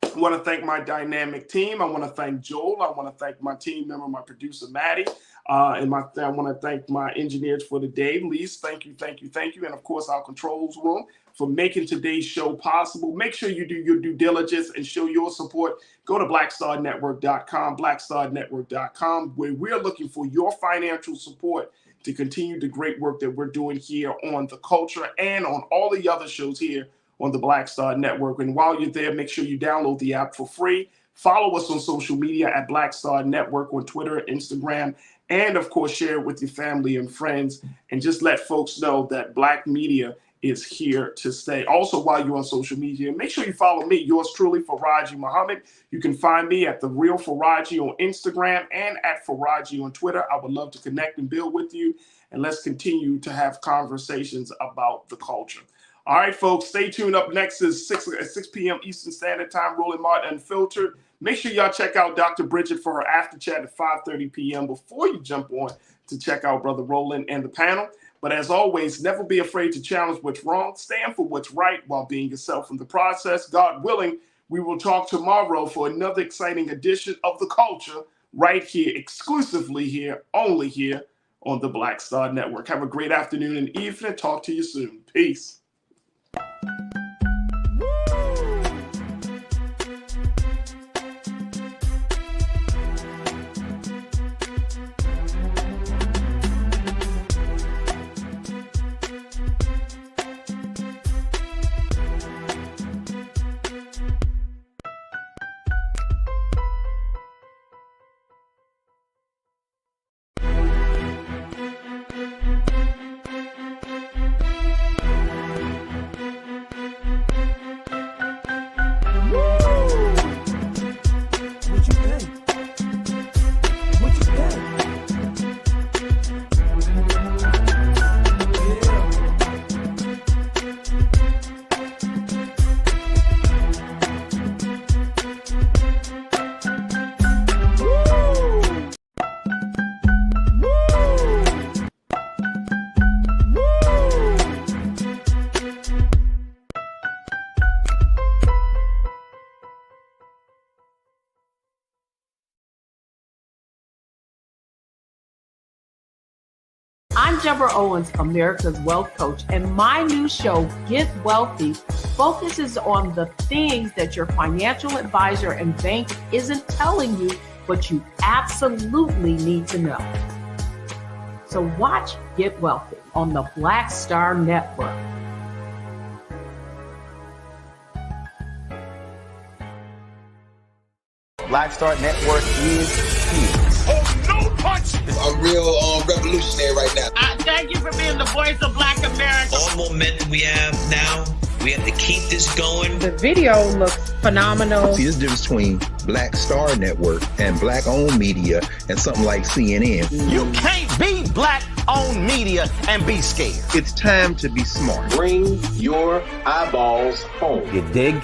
I want to thank my dynamic team. I want to thank Joel. I want to thank my team member, my producer, Maddie. I want to thank my engineers for the day, Lise. Thank you. And, of course, our controls room for making today's show possible. Make sure you do your due diligence and show your support. Go to blackstarnetwork.com, where we're looking for your financial support to continue the great work that we're doing here on The Culture and on all the other shows here on the Black Star Network. And while you're there, make sure you download the app for free. Follow us on social media at Black Star Network on Twitter, Instagram, and, of course, share it with your family and friends. And just let folks know that Black media is here to stay. Also, while you're on social media, make sure you follow me, yours truly, Farajii Muhammad. You can find me at The Real Farajii on Instagram and at Farajii on Twitter. I would love to connect and build with you, and let's continue to have conversations about the culture. All right, folks, stay tuned. Up next is 6 p.m. Eastern Standard Time, Roland Martin Unfiltered. Make sure y'all check out Dr. Bridget for her after chat at 5:30 p.m. before you jump on to check out Brother Roland and the panel. But as always, never be afraid to challenge what's wrong. Stand for what's right while being yourself in the process. God willing, we will talk tomorrow for another exciting edition of The Culture right here, exclusively here, only here on the Black Star Network. Have a great afternoon and evening. Talk to you soon. Peace. Deborah Owens, America's Wealth Coach, and my new show, Get Wealthy, focuses on the things that your financial advisor and bank isn't telling you, but you absolutely need to know. So watch Get Wealthy on the Black Star Network. Black Star Network is here. Oh, no punch! I'm real revolutionary right now. Thank you for being the voice of Black America. All momentum we have now, we have to keep this going. The video looks phenomenal. See, there's a difference between Black Star Network and black-owned media and something like CNN. You can't be black-owned media and be scared. It's time to be smart. Bring your eyeballs home. You dig?